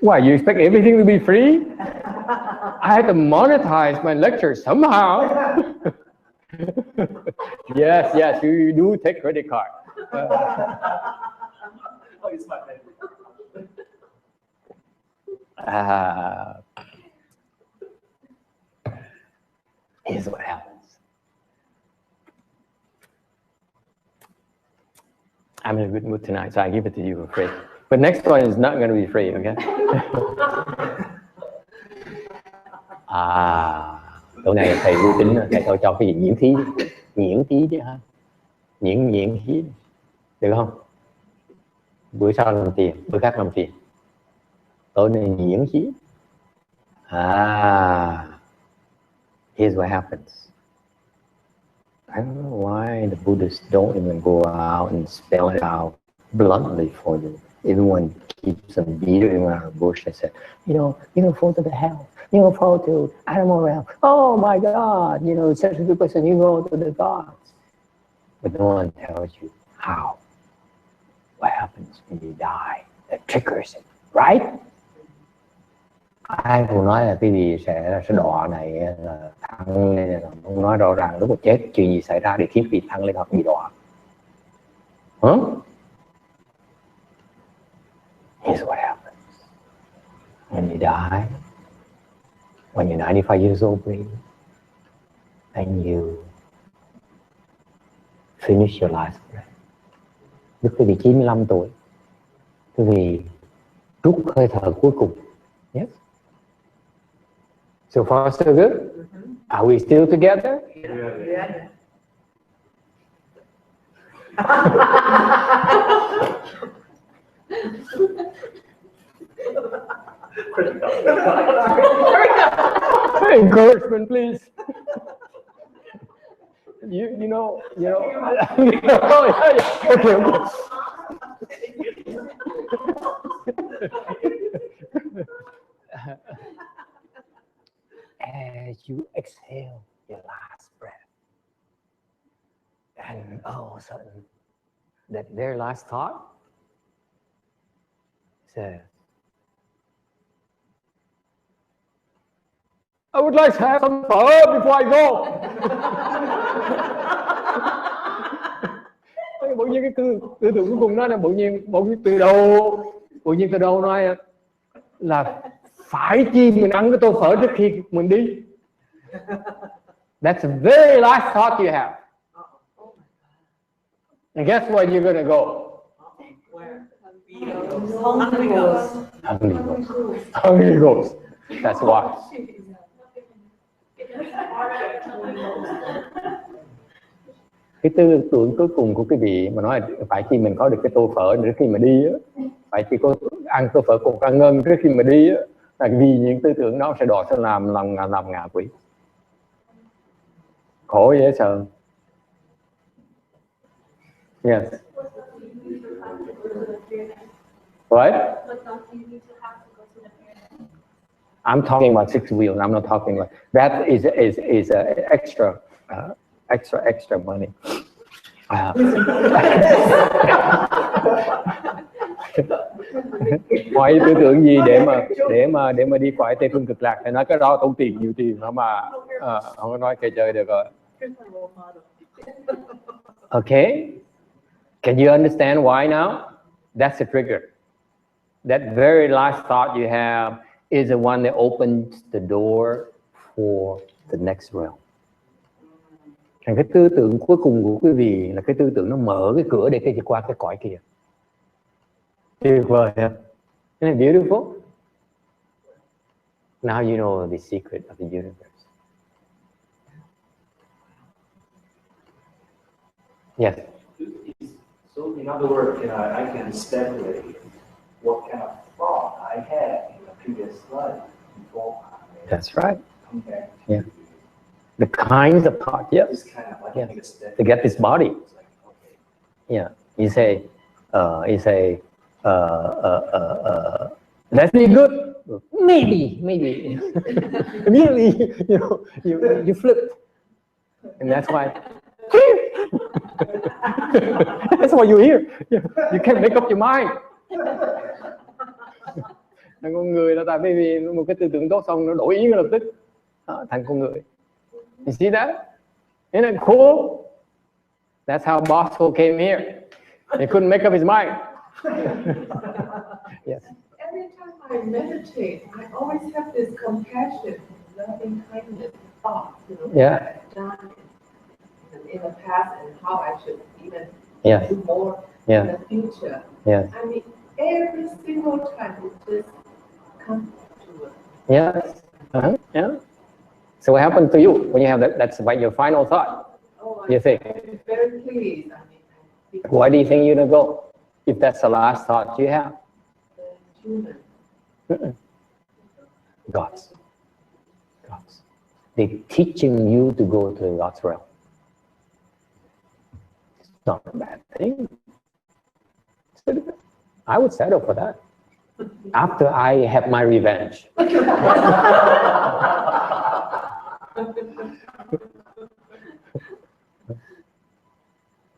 Why, you expect everything to be free? I have to monetize my lecture somehow. Yes, you do take credit card. It's my favorite. Here's what happens. I'm in a good mood tonight, so I give it to you for free. But next one is not going to be free, okay? Tối nay thầy vui tính, thầy cho cái gì miễn phí chứ ha, miễn phí, được không? Bữa sau làm tiền, bữa khác làm tiền. Tối nay miễn phí. Here's what happens. I don't know why the Buddhists don't even go out and spell it out bluntly for you. Everyone keeps on beating around the bush and said, you don't fall to the hell. You don't fall to animal realm. Oh my God, such a good person, you go to the gods. But no one tells you how. What happens when you die that triggers it, right? ai cũng nói là cái gì sẽ đọa này là thăng lên, là không nói rõ ràng lúc mà chết chuyện gì xảy ra để khiến vị thăng lên hoặc bị đọa. Here's what happens when you die. When you're 95 years old, please, and you finish your last breath. Đức quý vị 95 tuổi, quý vị rút hơi thở cuối cùng. Yes. So far, so good. Are we still together? Yeah. Encouragement, please. You know. Okay. As you exhale your last breath, and all of a sudden, that very last thought says, I would like to have some phở before I go. Bỗng nhiên cái tư tưởng cuối cùng đó là bỗng nhiên từ đầu nói là phải chi mình ăn cái tô phở trước khi mình đi. That's the very last thought you have. And guess where you're gonna go? Hungry ghost. That's why. Cái tư tưởng cuối cùng của quý vị mà nói là phải chi mình có được cái tô phở trước khi mà đi á, phải chi có ăn tô phở cùng ăn ngân trước khi mà đi á, là vì những tư tưởng đó sẽ đọa sang làm ngạ quỷ. Khổ dễ sợ. Yes. What? I'm talking about six wheels. I'm not talking about that. Is extra money. Hỏi tư tưởng gì để mà đi khỏi Tây Phương Cực Lạc thì nói cái đó tốn tiền nhiều tiền mà không có nói kệ chơi được rồi. Okay, can you understand why now? That's the trigger. That very last thought you have is the one that opens the door for the next realm. Cái tư tưởng cuối cùng của quý vị là cái tư tưởng nó mở cái cửa để cái qua cái cõi kia. Tuyệt vời ha. Isn't it beautiful? Now you know the secret of the universe. Yes. So in other words, I can speculate what kind of thought I had in the previous life before. That's right. Come back. Yeah. The kinds of thought, yes. It's kind of like Yeah. To get this body. Yeah. You say, let's be good. Maybe. Immediately, you flip, and that's why. That's what you hear. You can't make up your mind. Thành con người là tại vì một cái tư tưởng tốt xong nó đổi ý ngay lập tức đó, thành con người. You see that? Isn't it cool? That's how Bosco came here. He couldn't make up his mind. Yes. Every time I meditate, I always have this compassion, loving kindness thoughts, Yeah. what I've done in the past and how I should even Yes. do more Yeah. in the future. Yes. I mean, every single time it just comes to it. Yes. Yeah. So what happened to you when you have that? That's like your final thought. Oh, You think? I'm very pleased. I mean, Why do you think you're gonna go? If that's the last thought you have? human. God's. They're teaching you to go to God's realm. It's not a bad thing. I would settle for that. After I have my revenge.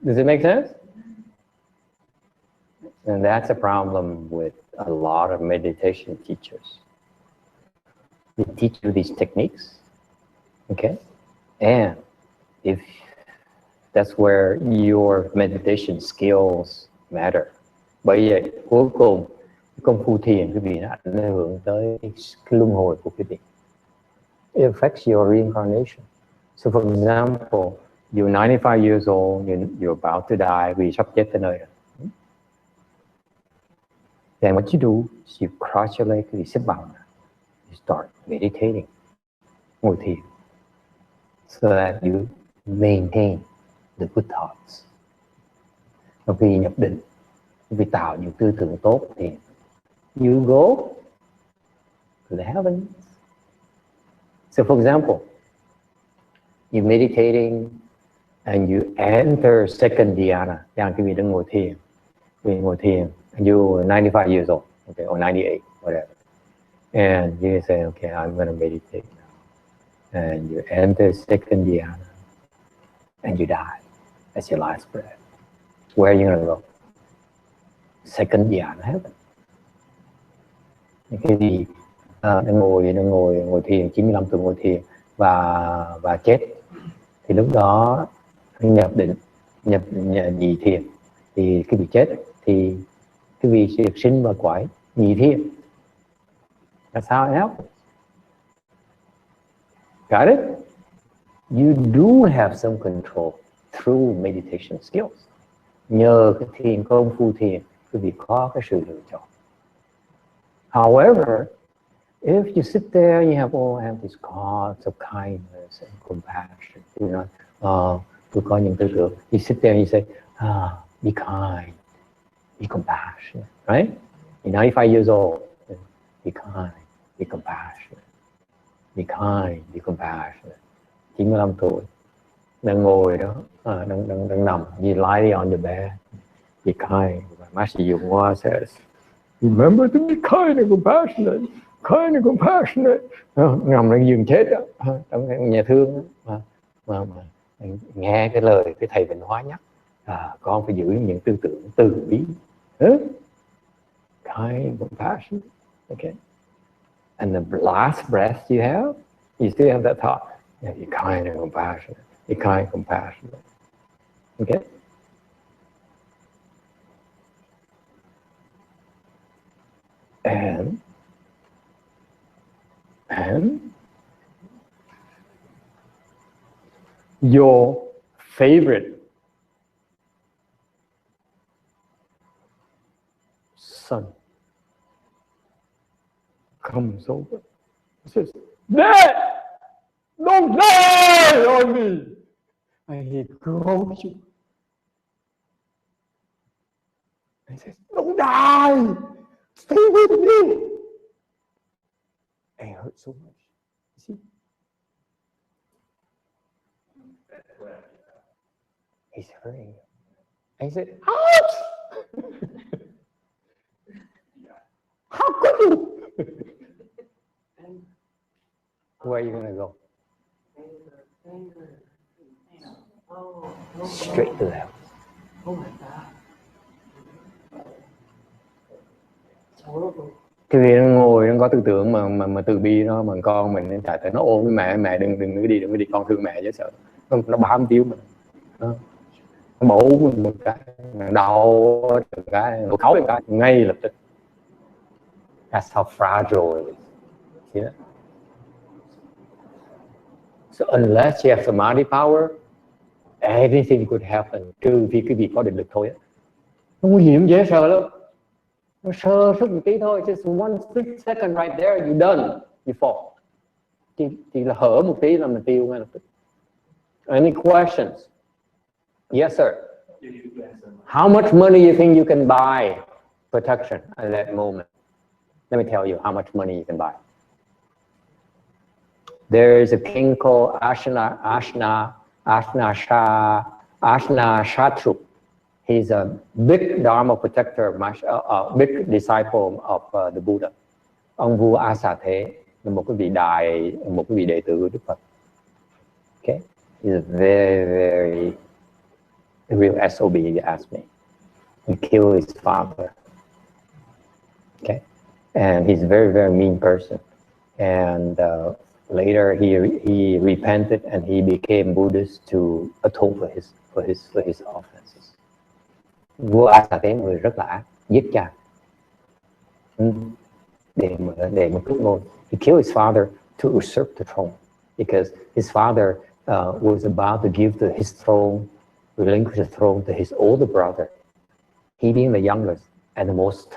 Does it make sense? And that's a problem with a lot of meditation teachers. They teach you these techniques. Okay? And if that's where your meditation skills matter. Bởi vậy cuối cùng công phu thiền quý vị nó ảnh hưởng tới cái luân hồi của quý vị. It affects your reincarnation. So for example, you're 95 years old, you're about to die, vì sắp chết tới nơi rồi. Then what you do is you cross your legs, you xếp bằng, you start meditating, ngồi thiền, so that you maintain the good thoughts. Và khi nhập định, vì tạo những tư tưởng tốt thì you go to the heavens. So for example, you're meditating and you enter second dhyana. Đang quý vị đang ngồi thiền, and you're 95 years old, okay, or 98, whatever. And you say, okay, I'm going to meditate now. And you enter second dhyana and you die. That's your last breath. Where are you going to go? Second dhyana heaven. Cái gì đang ngồi thiền 95 tuổi ngồi thiền và chết, thì lúc đó nhập định, nhập nhị thiền, thì cái vị chết thì cái vị sẽ được sinh vào cõi nhị thiền. That's how it happens. Got it? You do have some control through meditation skills. Nhờ cái thiền, công phu thiền, quý vị có cái sự lựa chọn. However, if you sit there, you have these thoughts of kindness and compassion. You know, tôi có những tư tưởng. You sit there and you say, be kind, be compassionate, right? You're 95 years old. Be kind, be compassionate. Be kind, be compassionate. 95 tuổi, đang ngồi đó, đang nằm, you lie on the bed. Be kind. Master YongHua says, remember to be kind and compassionate. Kind and compassionate. Nằm đang giường chết đó, trong nhà thương đó, mà nghe cái lời cái thầy Vịnh Hóa nhắc, con phải giữ những tư tưởng từ bi. Kind and compassionate. Okay. And the last breath you have, you still have that thought. Yeah, you're kind and compassionate. You're kind and compassionate. Okay. And your favorite son comes over and says, Dad, don't die on me. And he grows you. And he says, don't die. Stay with me. And it hurts so much. You see? He's hurting you. And he said, ouch! How could you? Where are you going to go? Straight to hell. Oh my God. Cái gì nó ngồi nó có tư tưởng mà từ bi nó, mà con mình nó chạy tới nó ôm với mẹ đừng có đi con thương mẹ chứ sợ nó bám víu mình, nó bổ mình một cái, đau một cái, nó khóc một cái ngay lập tức. That's how fragile it is. See that? So unless you have samadhi power, anything could happen. Trừ vì cái việc có định lực thôi. Nó nguy hiểm dễ sợ lắm. Nó sơ sức một tí thôi, just one split second right there, you're done, you fall. Chỉ là hở một tí là mình tiêu ngay lập tức. Any questions? Yes, sir. How much money you think you can buy protection at that moment? Let me tell you how much money you can buy. There is a king called Shariputra. He's a big Dharma protector, big disciple of the Buddha. Ông vua A Xà Thế là một cái vị đệ tử của Đức Phật. Okay, he's a very real SOB, you ask me. He killed his father. Okay, and he's a very mean person. and later he repented and he became Buddhist to atone for his offenses. Vua Asa Thế, người rất là ác, giết cha để mà cướp ngôi. He killed his father to usurp the throne because his father was about to give his throne, relinquish the throne to his older brother. He being the youngest and the most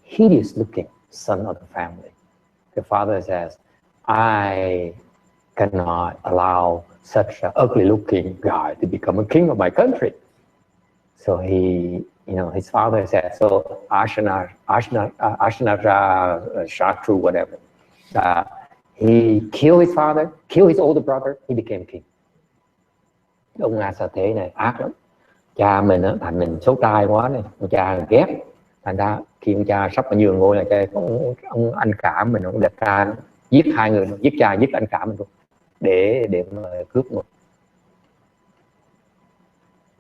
hideous-looking son of the family. The father says, "I cannot allow such an ugly-looking guy to become a king of my country." So he, his father said, so Ashanara Shatru, whatever. He killed his father, killed his older brother, he became king. Ông Asa Thế này ác lắm. Cha mình á, thành mình xấu trai quá này, ông cha ghét. Thành ra khi ông cha sắp nhường ngôi là ông anh cả mình, ông đẹp trai, giết hai người, giết cha, giết anh cả mình luôn, để mà cướp ngôi.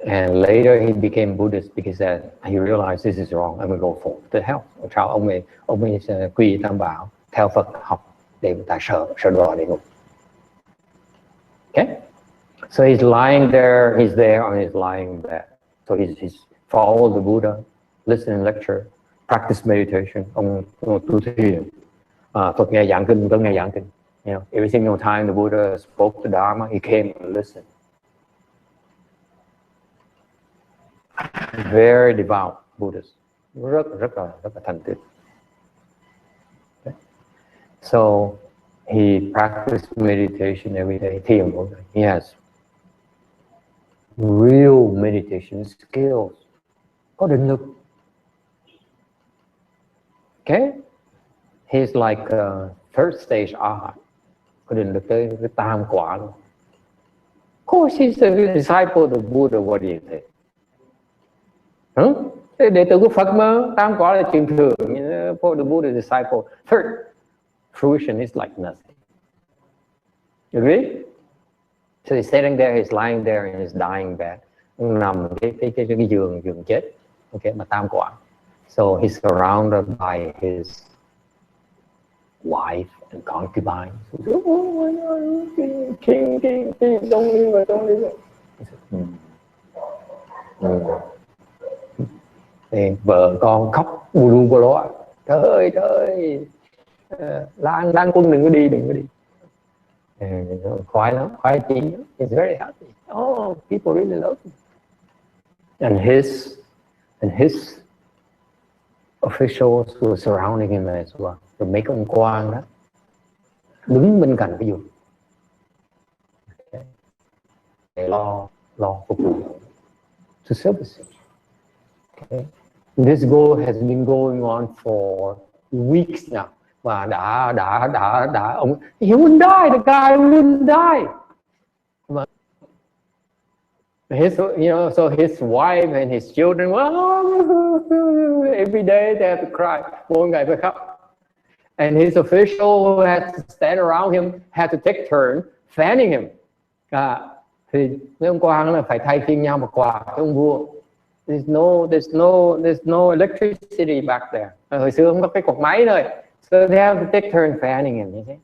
And later he became Buddhist because he realized this is wrong. I'm going to go for the hell. Sau ông ấy quy tam bảo, theo Phật học để người ta sợ đọa địa ngục. Okay, so he's lying there. He's there on his lying bed. So he's follow the Buddha, listen lecture, practice meditation. Ông tu thiền, Phật nghe giảng kinh, vẫn nghe giảng kinh. Every single time the Buddha spoke the Dharma, he came and listened. Very devout Buddhist, rất là thành tín. Okay. So he practiced meditation every day. Thiền mỗi ngày. He has real meditation skills. Có định lực. Okay, he's like a third stage arhat. Có định lực tới tam quả luôn. Of course, he's a disciple of the Buddha. What do you think? Đệ tử của Phật mà, tam quả là chuyện thường. For the Buddha disciple, third fruition is like nothing. You agree? So he's sitting there, he's lying there in his dying bed, nằm cái giường chết, okay, mà tam quả. So he's surrounded by his wife and concubines. King, don't leave it. Thì vợ con khóc bù lố. Trời ơi, Lan Quân đừng có đi. Khoái lắm, khoái chí. It's very happy. Oh, people really love him. And his officials were surrounding him as well. Rồi mấy ông quan đó đứng bên cạnh cái giường để lo phục vụ to service. Okay. This goal has been going on for weeks now. Và đã ông, he wouldn't die, the guy wouldn't die. So his wife and his children, every day they have to cry. Mỗi ngày phải khóc. And his official who had to stand around him had to take turn fanning him. Thì mấy ông quan là phải thay phiên nhau một quà cái ông vua. There's no electricity back there. Hồi xưa không có cái cột máy thôi. So they have to take turn fanning him, you see.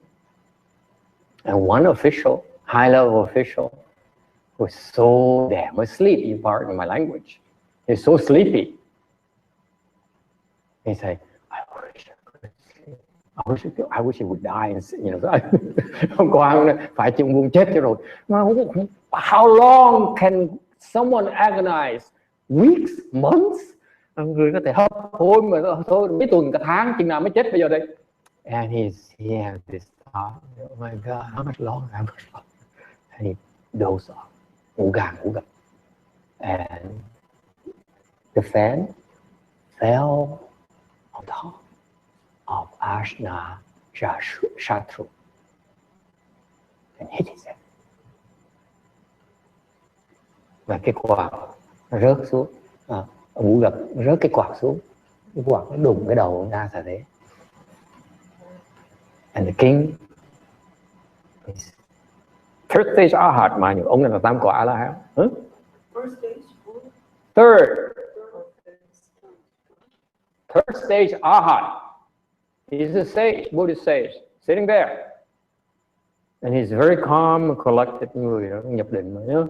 And one official, high-level official, was so damn asleep, you pardon my language. He's so sleepy. He said, I wish he would die. Ông quan phải chịu buồn chết cho rồi. How long can someone agonize? Weeks, months? Người có thể hấp hối mà thôi mấy tuần cả tháng chừng nào mới chết bây giờ đây. And he had this thought, oh my God, how much longer? And he dozed off. Ngủ gà. And the fan fell on top of Ashna Shatru and hit his head. Và cái quạt rớt xuống, ngủ gật rớt cái quạt xuống, cái quạt nó đụng cái đầu ra Asa Thế. And the king is third stage arhat mà nhiều ông này là tam quả là hả? First stage. Third stage arhat. He's a sage, Buddhist sage. sitting there. And he's very calm and collected, người đó nhập định mà nhớ.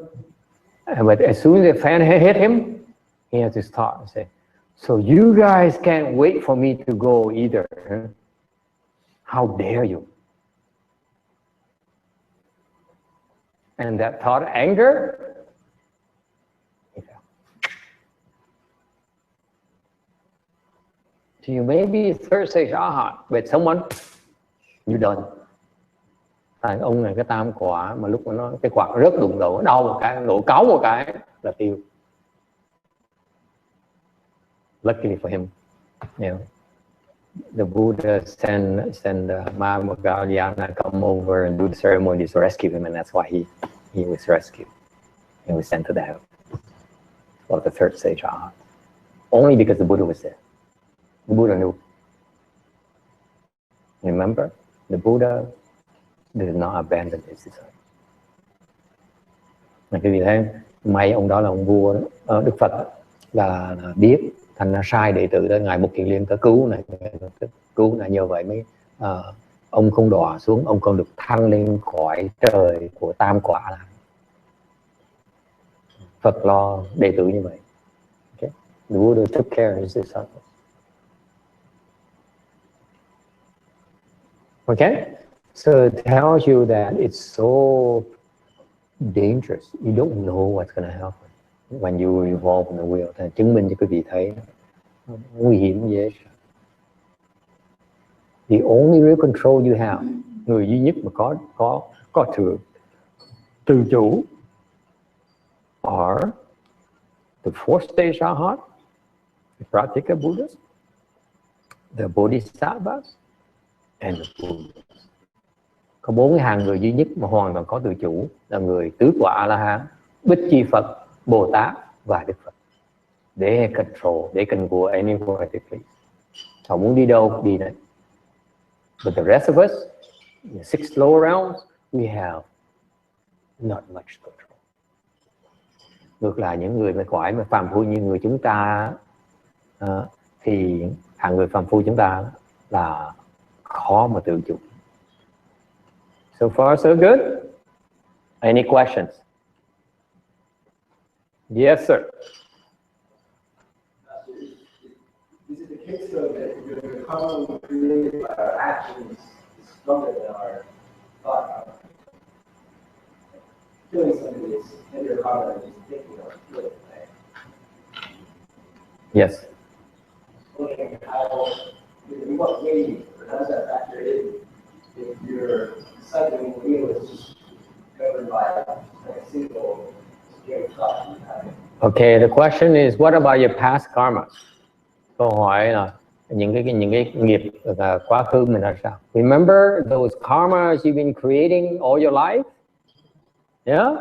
But as soon as the fan hit him, he has to start and say, so you guys can't wait for me to go either. Huh? How dare you? And that thought, anger, he fell. So you may be third stage arhat, but someone, you done. Tại ông này cái tam quả mà lúc mà nó cái quạt rớt đụng đầu, đau một cái, nổ cáu một cái là tiêu. Luckily for him, you know, the Buddha send Mahamoggalyana come over and do the ceremony to rescue him, and that's why he was rescued and was sent to the heaven of the third stage arhat. Only because the Buddha was there. The Buddha knew. Remember, the Buddha did not abandon his disciples. Quý vị thấy, may ông đó là ông vua đó, Đức Phật đó, là biết, thành ra sai đệ tử đó, ngài Mục Kiền Liên tới cứu này, nhờ vậy mới ông không đọa xuống, ông còn được thăng lên khỏi trời của tam quả là Phật lo đệ tử như vậy. Okay? The Buddha took care of his disciples. Okay? So it tells you that it's so dangerous. You don't know what's going to happen when you revolve in the wheel. Thì chứng minh cho quý vị thấy nguy hiểm dễ. The only real control you have, người duy nhất mà có tự chủ, are the fourth stage arhat, the Pratyeka Buddhas, the Bodhisattvas, and the Buddhas. Có 4 cái hàng người duy nhất mà hoàn toàn có tự chủ là người tứ quả A-la-hán, Bích Chi Phật, Bồ Tát và Đức Phật. They control, they can go anywhere they please. Họ muốn đi đâu đi đấy. But the rest of us, the 6 lower realms, we have not much control. Ngược lại những người mà cõi mà phàm phu như người chúng ta thì hàng người phàm phu chúng ta là khó mà tự chủ. So far, so good. Any questions? Yes, sir. Is it the case though that your karma created by our actions is stronger than our thought? Killing somebody is in your karma is thinking of killing, right? Yes. Looking at how, in what way, or how does that factor in if you're cycling wheel is just governed by a single thought? Okay, the question is, what about your past karma? Câu hỏi là những cái nghiệp quá khứ mình là sao? Remember those karmas you've been creating all your life? Yeah?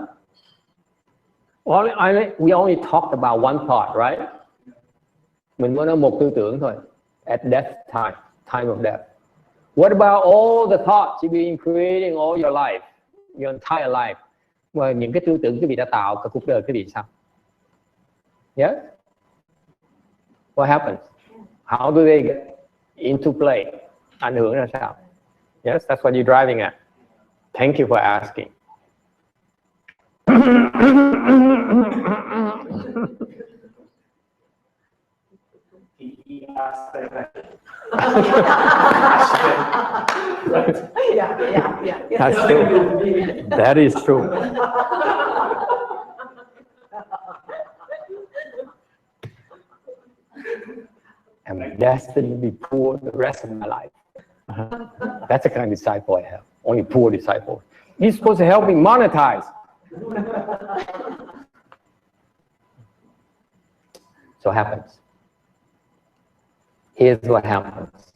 We only talked about one thought, right? Mình mới nói một tư tưởng thôi. At death time of death. What about all the thoughts you've been creating all your life, your entire life? Và những cái tư tưởng quý vị đã tạo cả cuộc đời quý vị sao? Yeah? What happens? How do they get into play? Ảnh hưởng ra sao? Yes, that's what you're driving at. Thank you for asking. He asked that. Yeah. That's true. That is true. I'm destined to be poor the rest of my life. That's the kind of disciple I have. Only poor disciples. He's supposed to help me monetize. So what happens. Here's what happens.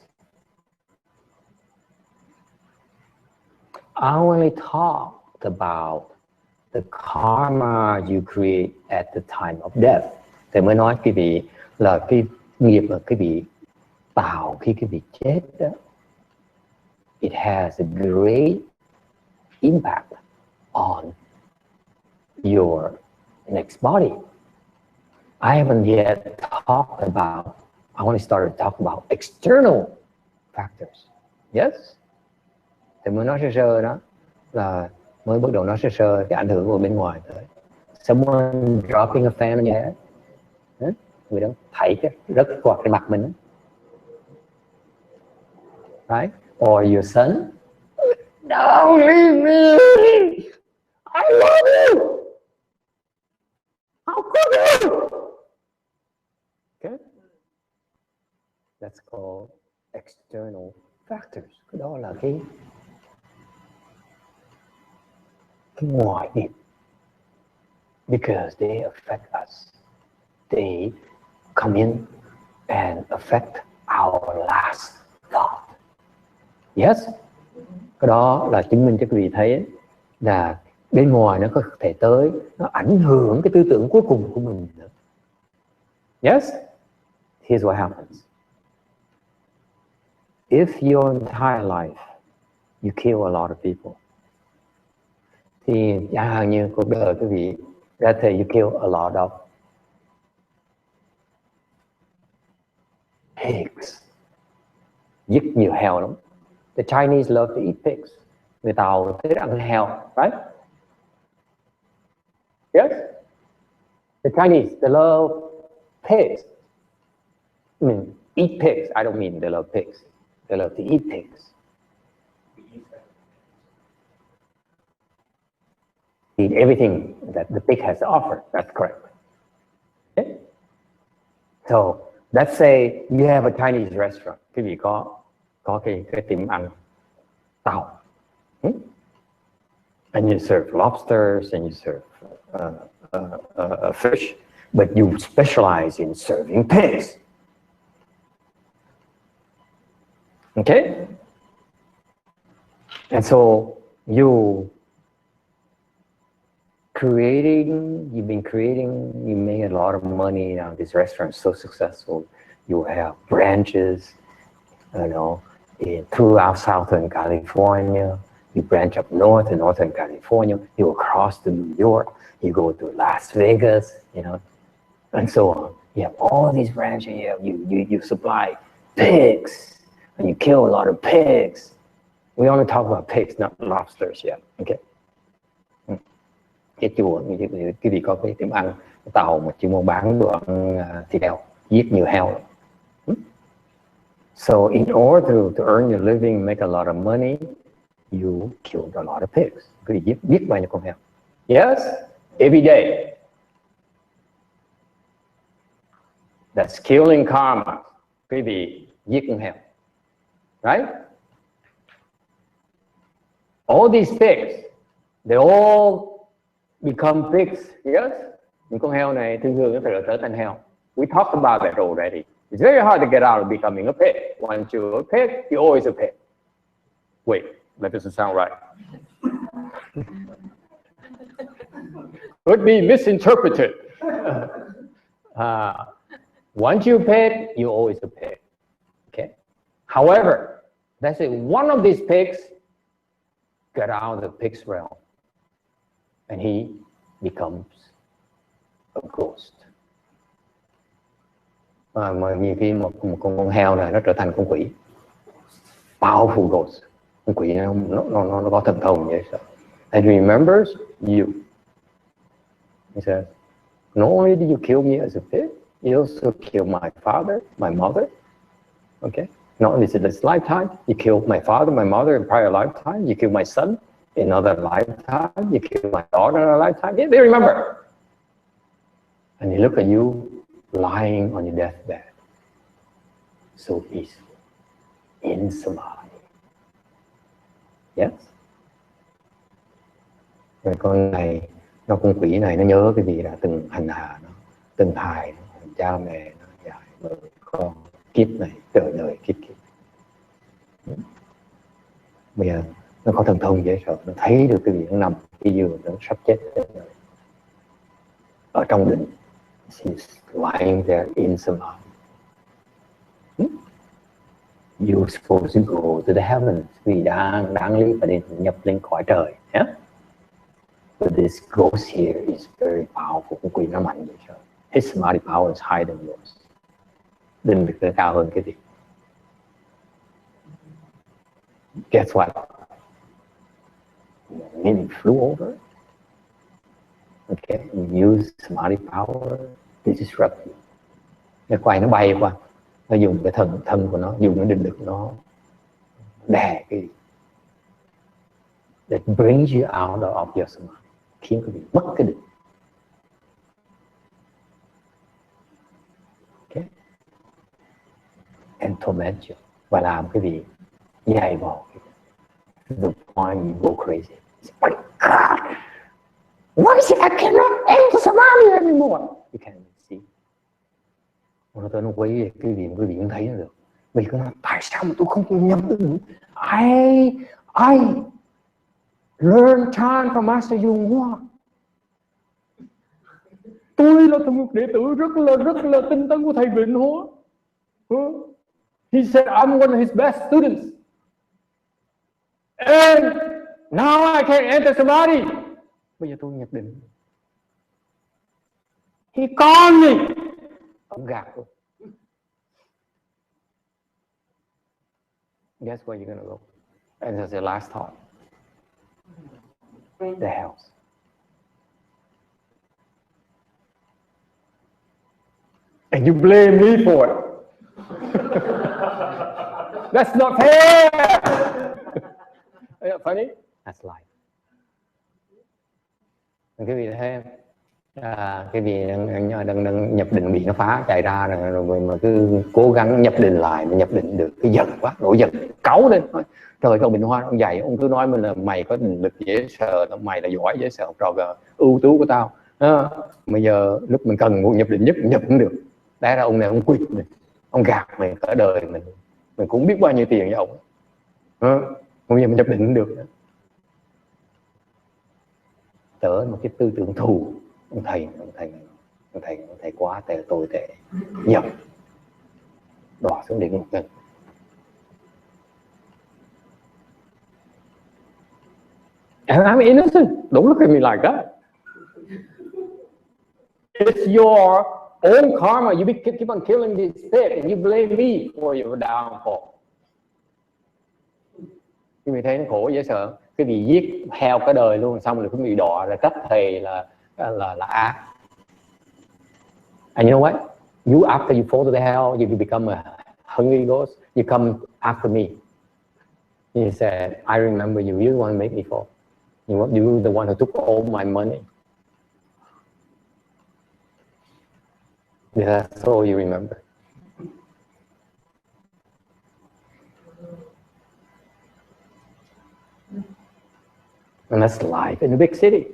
I only talked about the karma you create at the time of death. Thì mới nói quý vị là cái nghiệp mà quý vị tạo khi quý vị chết đó, it has a great impact on your next body. I haven't yet talked about, I only started to talk about external factors. Yes? thì mới nói sơ sơ đó là mới bắt đầu nói sơ sơ cái ảnh hưởng của bên ngoài tới. Someone dropping a fan on your head, người đó thảy cái rớt qua cái mặt mình, right? Or your son, don't leave me, I love you, how could you? Okay, that's called external factors. Cái đó là cái ngoại nghiệp, because they affect us, they come in and affect our last thought. Yes, cái đó là chứng minh cho quý vị thấy là bên ngoài nó có thể tới, nó ảnh hưởng cái tư tưởng cuối cùng của mình nữa. Yes, here's what happens. If your entire life you kill a lot of people, thì chẳng hạn như cuộc đời quý vị ra thể you kill a lot of pigs, giết nhiều heo lắm. The Chinese love to eat pigs. Người Tàu thích ăn heo, right? Yes. The Chinese, they love pigs. I mean, eat pigs. I don't mean they love pigs. They love to eat pigs. Eat everything that the pig has to offer. That's correct. Okay? So let's say you have a Chinese restaurant. Quý vị có cái tiệm ăn tàu. And you serve lobsters and you serve fish, but you specialize in serving pigs. Okay? And so you've been creating, you made a lot of money now. This restaurant's so successful. You have branches, you know, throughout Southern California. You branch up north in Northern California. You go across to New York. You go to Las Vegas, you know, and so on. You have all these branches. You supply pigs, and you kill a lot of pigs. We only talk about pigs, not lobsters yet. Okay. Cái chùa, cái gì có cái tiệm ăn cái tàu mà chuyên môn bán đồ ăn thịt heo, giết nhiều heo. So in order to earn your living, make a lot of money, you killed a lot of pigs. Quý vị biết bao nhiêu con heo. Yes, every day. That's killing karma. Quý vị giết con heo. Right? All these pigs, they all become pigs. Yes? Những con heo này thường thường nó trở thành heo. We talked about that already. It's very hard to get out of becoming a pig. Once you're a pig, you're always a pig. Wait, that doesn't sound right. Could be misinterpreted. Once you're a pig, you're always a pig. Okay. However, let's say one of these pigs got out of the pig's realm, and he becomes a ghost. Mà nhiều khi một con heo này nó trở thành con quỷ, powerful ghost. Con quỷ nó có thần thông vậy sao? And he remembers you. He says, not only did you kill me as a pig, you also killed my father, my mother. Okay. Not only in this lifetime, you killed my father, my mother in prior lifetime. You killed my son in another lifetime. You killed my daughter in a lifetime. Yeah, they remember. And they look at you lying on your deathbed, so peaceful, in samadhi. Yes. Rồi con quỷ này nó nhớ cái gì là từng hành hạ nó, từng hại nó, cha mẹ nó, dạy vợ con, kiếp này, đời kiếp. Bây giờ nó có thần thông dễ sợ, nó thấy được cái gì nó nằm cái giường nó sắp chết ở trong định. She's lying there in samadhi. You're supposed to go to the heavens. Vì đáng lý phải nhập lên cõi trời. Yeah? But this ghost here is very powerful. Con quỷ nó mạnh vậy sao? His samadhi power is higher than yours. Định lực nó cao hơn cái gì? Guess what? and it flew over. Okay, you use samadhi power to disrupt you. Nó quay, nó bay qua, nó dùng cái thân của nó, dùng cái định lực nó đè cái that brings you out of your samadhi, khiến quý vị mất cái định. Okay, and torment you, và làm quý vị dày vò. The point you go crazy. It's like, God, why is it I cannot enter samadhi anymore? You can't see. Nó quay về quý vị không thấy nó được. Vì cứ nói, tại sao mà tôi không nhầm được? I learn chant from Master YongHua. Tôi là một đệ tử rất là tinh tấn của thầy Vịnh Hóa. He said I'm one of his best students. And now I can enter samadhi. Bây giờ tôi nhập định. He called me. Ông gạt tôi. Guess where you're gonna go? And that's the last thought. The house. And you blame me for it. That's not fair. Isn't that funny? That's life. Cái vị thấy cái vị đang nhập định bị nó phá chạy ra rồi mà cứ cố gắng nhập định lại, mà nhập định được cái giận quá, nổi giận cáu lên. Trời, ông Bình Hoa ông dạy, ông cứ nói mình là mày có định lực dễ sợ, mày là giỏi dễ sợ, trò ưu tú của tao. Bây giờ lúc mình cần một nhập định nhất nhập cũng được. Đấy là ông này ông quỵt mình, ông gạt mình cả đời mình cũng biết bao nhiêu tiền với ông. Bây giờ mình nhập định cũng được. Trở một cái tư tưởng thù, ông thầy quá tệ, tồi tệ, nhập đỏ xuống địa ngục. And I'm innocent. Don't look at me like that. It's your own karma. You keep on killing this pig and you blame me for your downfall. Quý vị thấy nó khổ dễ sợ. Cái vị giết heo cả đời luôn, xong rồi quý vị đọa là trách thầy là ác. And you know what? You after you fall to the hell, you become a hungry ghost. You come after me. He said, I remember you. You want to make me fall. You were the one who took all my money. That's all you remember. And that's life in a big city.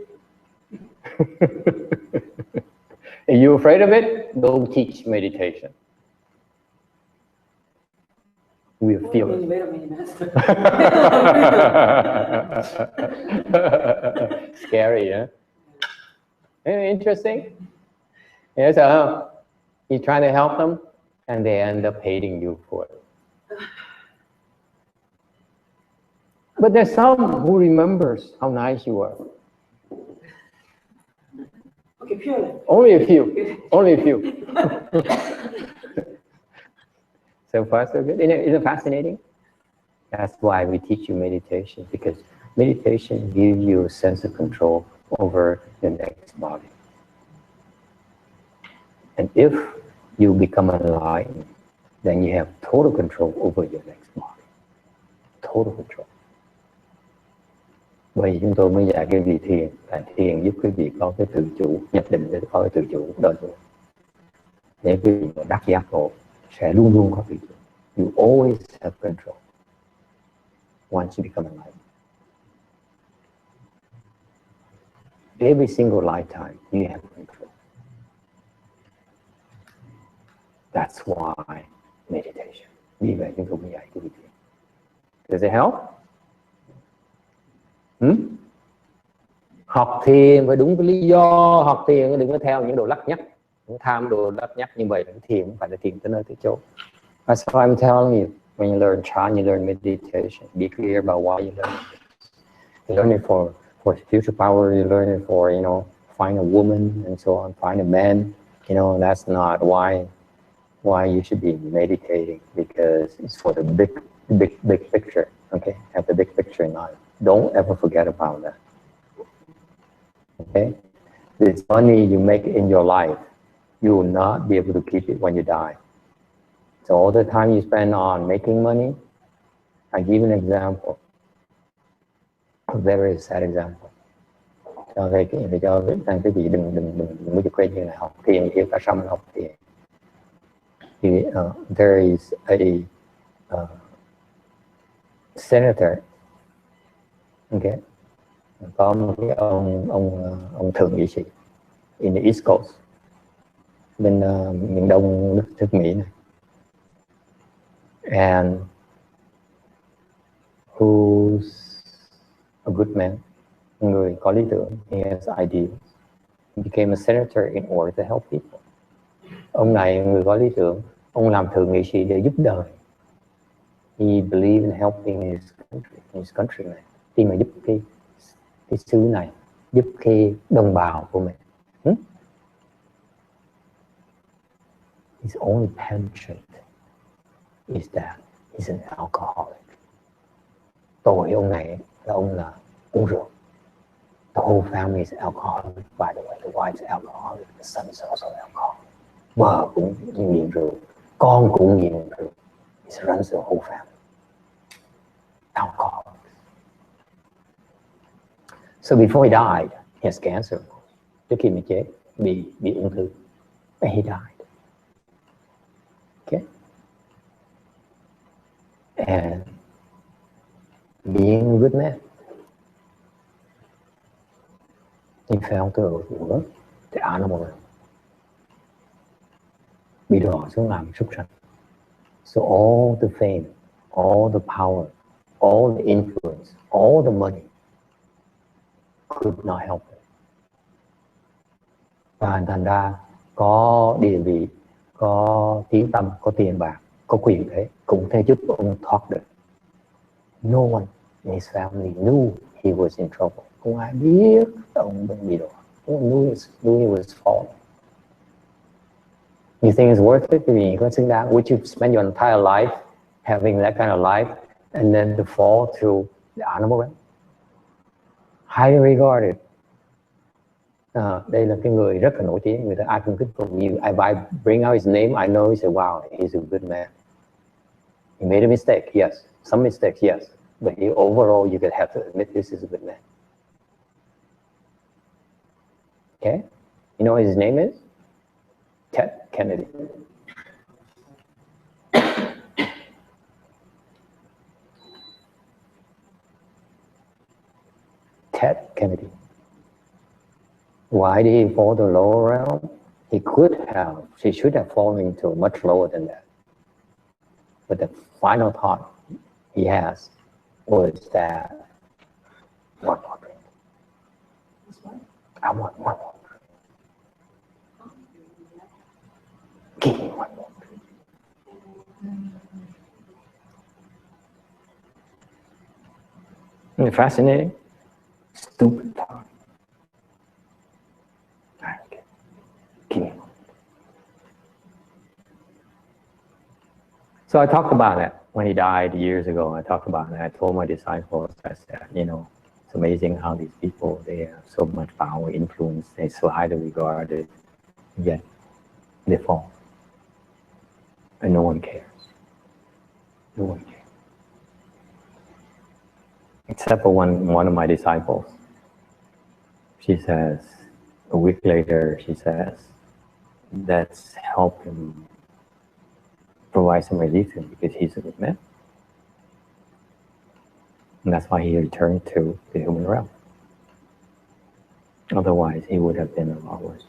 Are you afraid of it? Don't teach meditation. We feel it. Scary, huh? Interesting. Yes, you try to help them, and they end up hating you for it. But there's some who remembers how nice you are. Okay, purely. Only a few. Only a few. So far, so good. Isn't it fascinating? That's why we teach you meditation, because meditation gives you a sense of control over the next body. And if you become enlightened, then you have total control over your next body. Total control. Bởi vì chúng tôi mới dạy cái vị thiền, là thiền giúp quý vị có cái tự chủ, nhập định để có cái tự chủ đời của. Để quý vị đắc giác ngộ sẽ luôn luôn có tự chủ. You always have control once you become enlightened. Every single lifetime you have control. That's why meditation. Vì vậy chúng tôi mới dạy cái vị thiền. Does it help? Học thiền phải đúng cái lý do. Học thiền đừng có theo những đồ lắt nhắt, những tham đồ lắt nhắt như vậy. Thiền không phải là thiền tới nơi tới chỗ. That's why I'm telling you, when you learn chant, you learn meditation. Be clear about why you learn it. You learn it for future power. You learn it for, find a woman and so on, find a man. That's not why you should be meditating, because it's for the big picture. Okay, have the big picture in mind. Don't ever forget about that. it's money you make in your life, you will not be able to keep it when you die. So all the time you spend on making money, I give an example, a very sad example. Cho các vị đừng có quên như là học thiền thì cả xong học thiền. There is a senator, okay, có một cái ông thượng nghị sĩ in the East Coast, bên miền đông nước Mỹ này, and who's a good man, người có lý tưởng, he has ideas. He became a senator in order to help people. Ông này người có lý tưởng, ông làm thượng nghị sĩ để giúp đời. He believed in helping his country này, khi mà giúp cái xứ này, giúp cái đồng bào của mình. His only penchant is that he's an alcoholic. Tội ông này là ông là uống rượu. The whole family is alcoholic. By the way, the wife's alcoholic, the son is also alcoholic. Vợ cũng nghiện rượu, con cũng nghiện rượu. It runs the whole family. Alcoholics. So before he died, he has cancer. Trước khi mà chết, bị ung thư. And he died. Okay. And being a good man, he fell to earth, the animal realm. Bị đọa xuống làm súc sanh. So all the fame, all the power, all the influence, all the money could not help him. Và thành ra có địa vị, có tiếng tăm, có tiền bạc, có quyền thế cũng thể giúp ông thoát được. No one in his family knew he was in trouble. Không ai biết ông bị đọa. No one knew he was falling. You think it's worth it? Vì có xứng đáng? Would you spend your entire life having that kind of life and then to fall to the animal realm? Highly regarded. Đây là cái người rất là nổi tiếng, người ta ai cũng kính phục. If I bring out his name, I know he said, wow, he's a good man. He made a mistake, yes. Some mistakes, yes. But overall, you could have to admit this is a good man. Okay? You know what his name is? Ted Kennedy. Ted Kennedy. Why did he fall to the lower realm? He should have fallen into much lower than that. But the final thought he has was that one more drink. I want one more drink. Give me one more drink. Isn't it fascinating? Stupid thought. Give me one. So I talked about it when he died years ago. I talked about it. I told my disciples, I said, it's amazing how these people, they have so much power, influence, they're so highly regarded, yet they fall. And no one cares. No one cares. Except for one of my disciples. She says, a week later, she says, let's help him provide some relief to him because he's a good man. And that's why he returned to the human realm. Otherwise, he would have been a lot worse.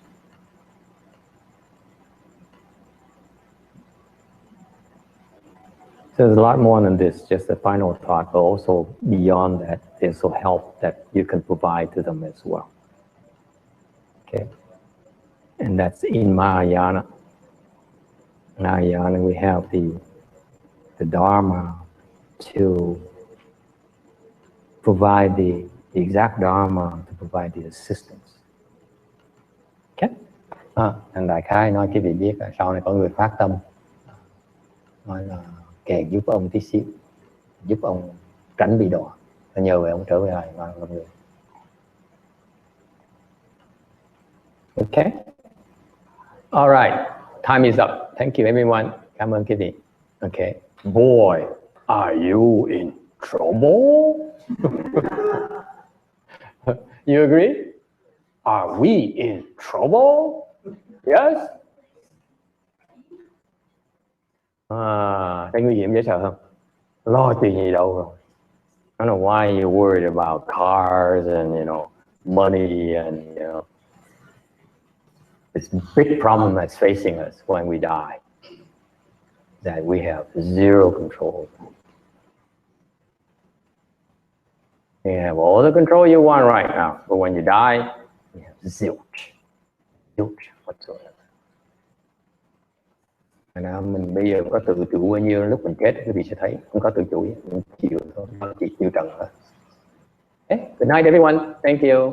So there's a lot more than this, just a final thought, but also beyond that, there's also help that you can provide to them as well. Okay? And that's in Mahayana. Mahayana, we have the Dharma to provide the exact Dharma, to provide the assistance. Okay? Đại khái nói cái vị biết là sau này có người phát tâm nói là kể giúp ông tí xíu, giúp ông tránh bị đọa, nhờ về ông trở về lại và làm người. Okay. All right. Time is up. Thank you, everyone. Cảm ơn quý vị. Okay. Boy, are you in trouble? You agree? Are we in trouble? Yes. Thấy nguy hiểm dễ sợ không? Lo chuyện gì đâu rồi. I don't know why you're worried about cars and, you know, money and, you know, it's a big problem that's facing us when we die, that we have zero control. You have all the control you want right now, but when you die, you have zilch whatsoever. Mình bây giờ có tự chủ bao nhiêu, lúc mình chết quý vị sẽ thấy không có tự chủ, mình chịu thôi, chỉ chịu trần thôi. Okay. Good night, everyone. Thank you.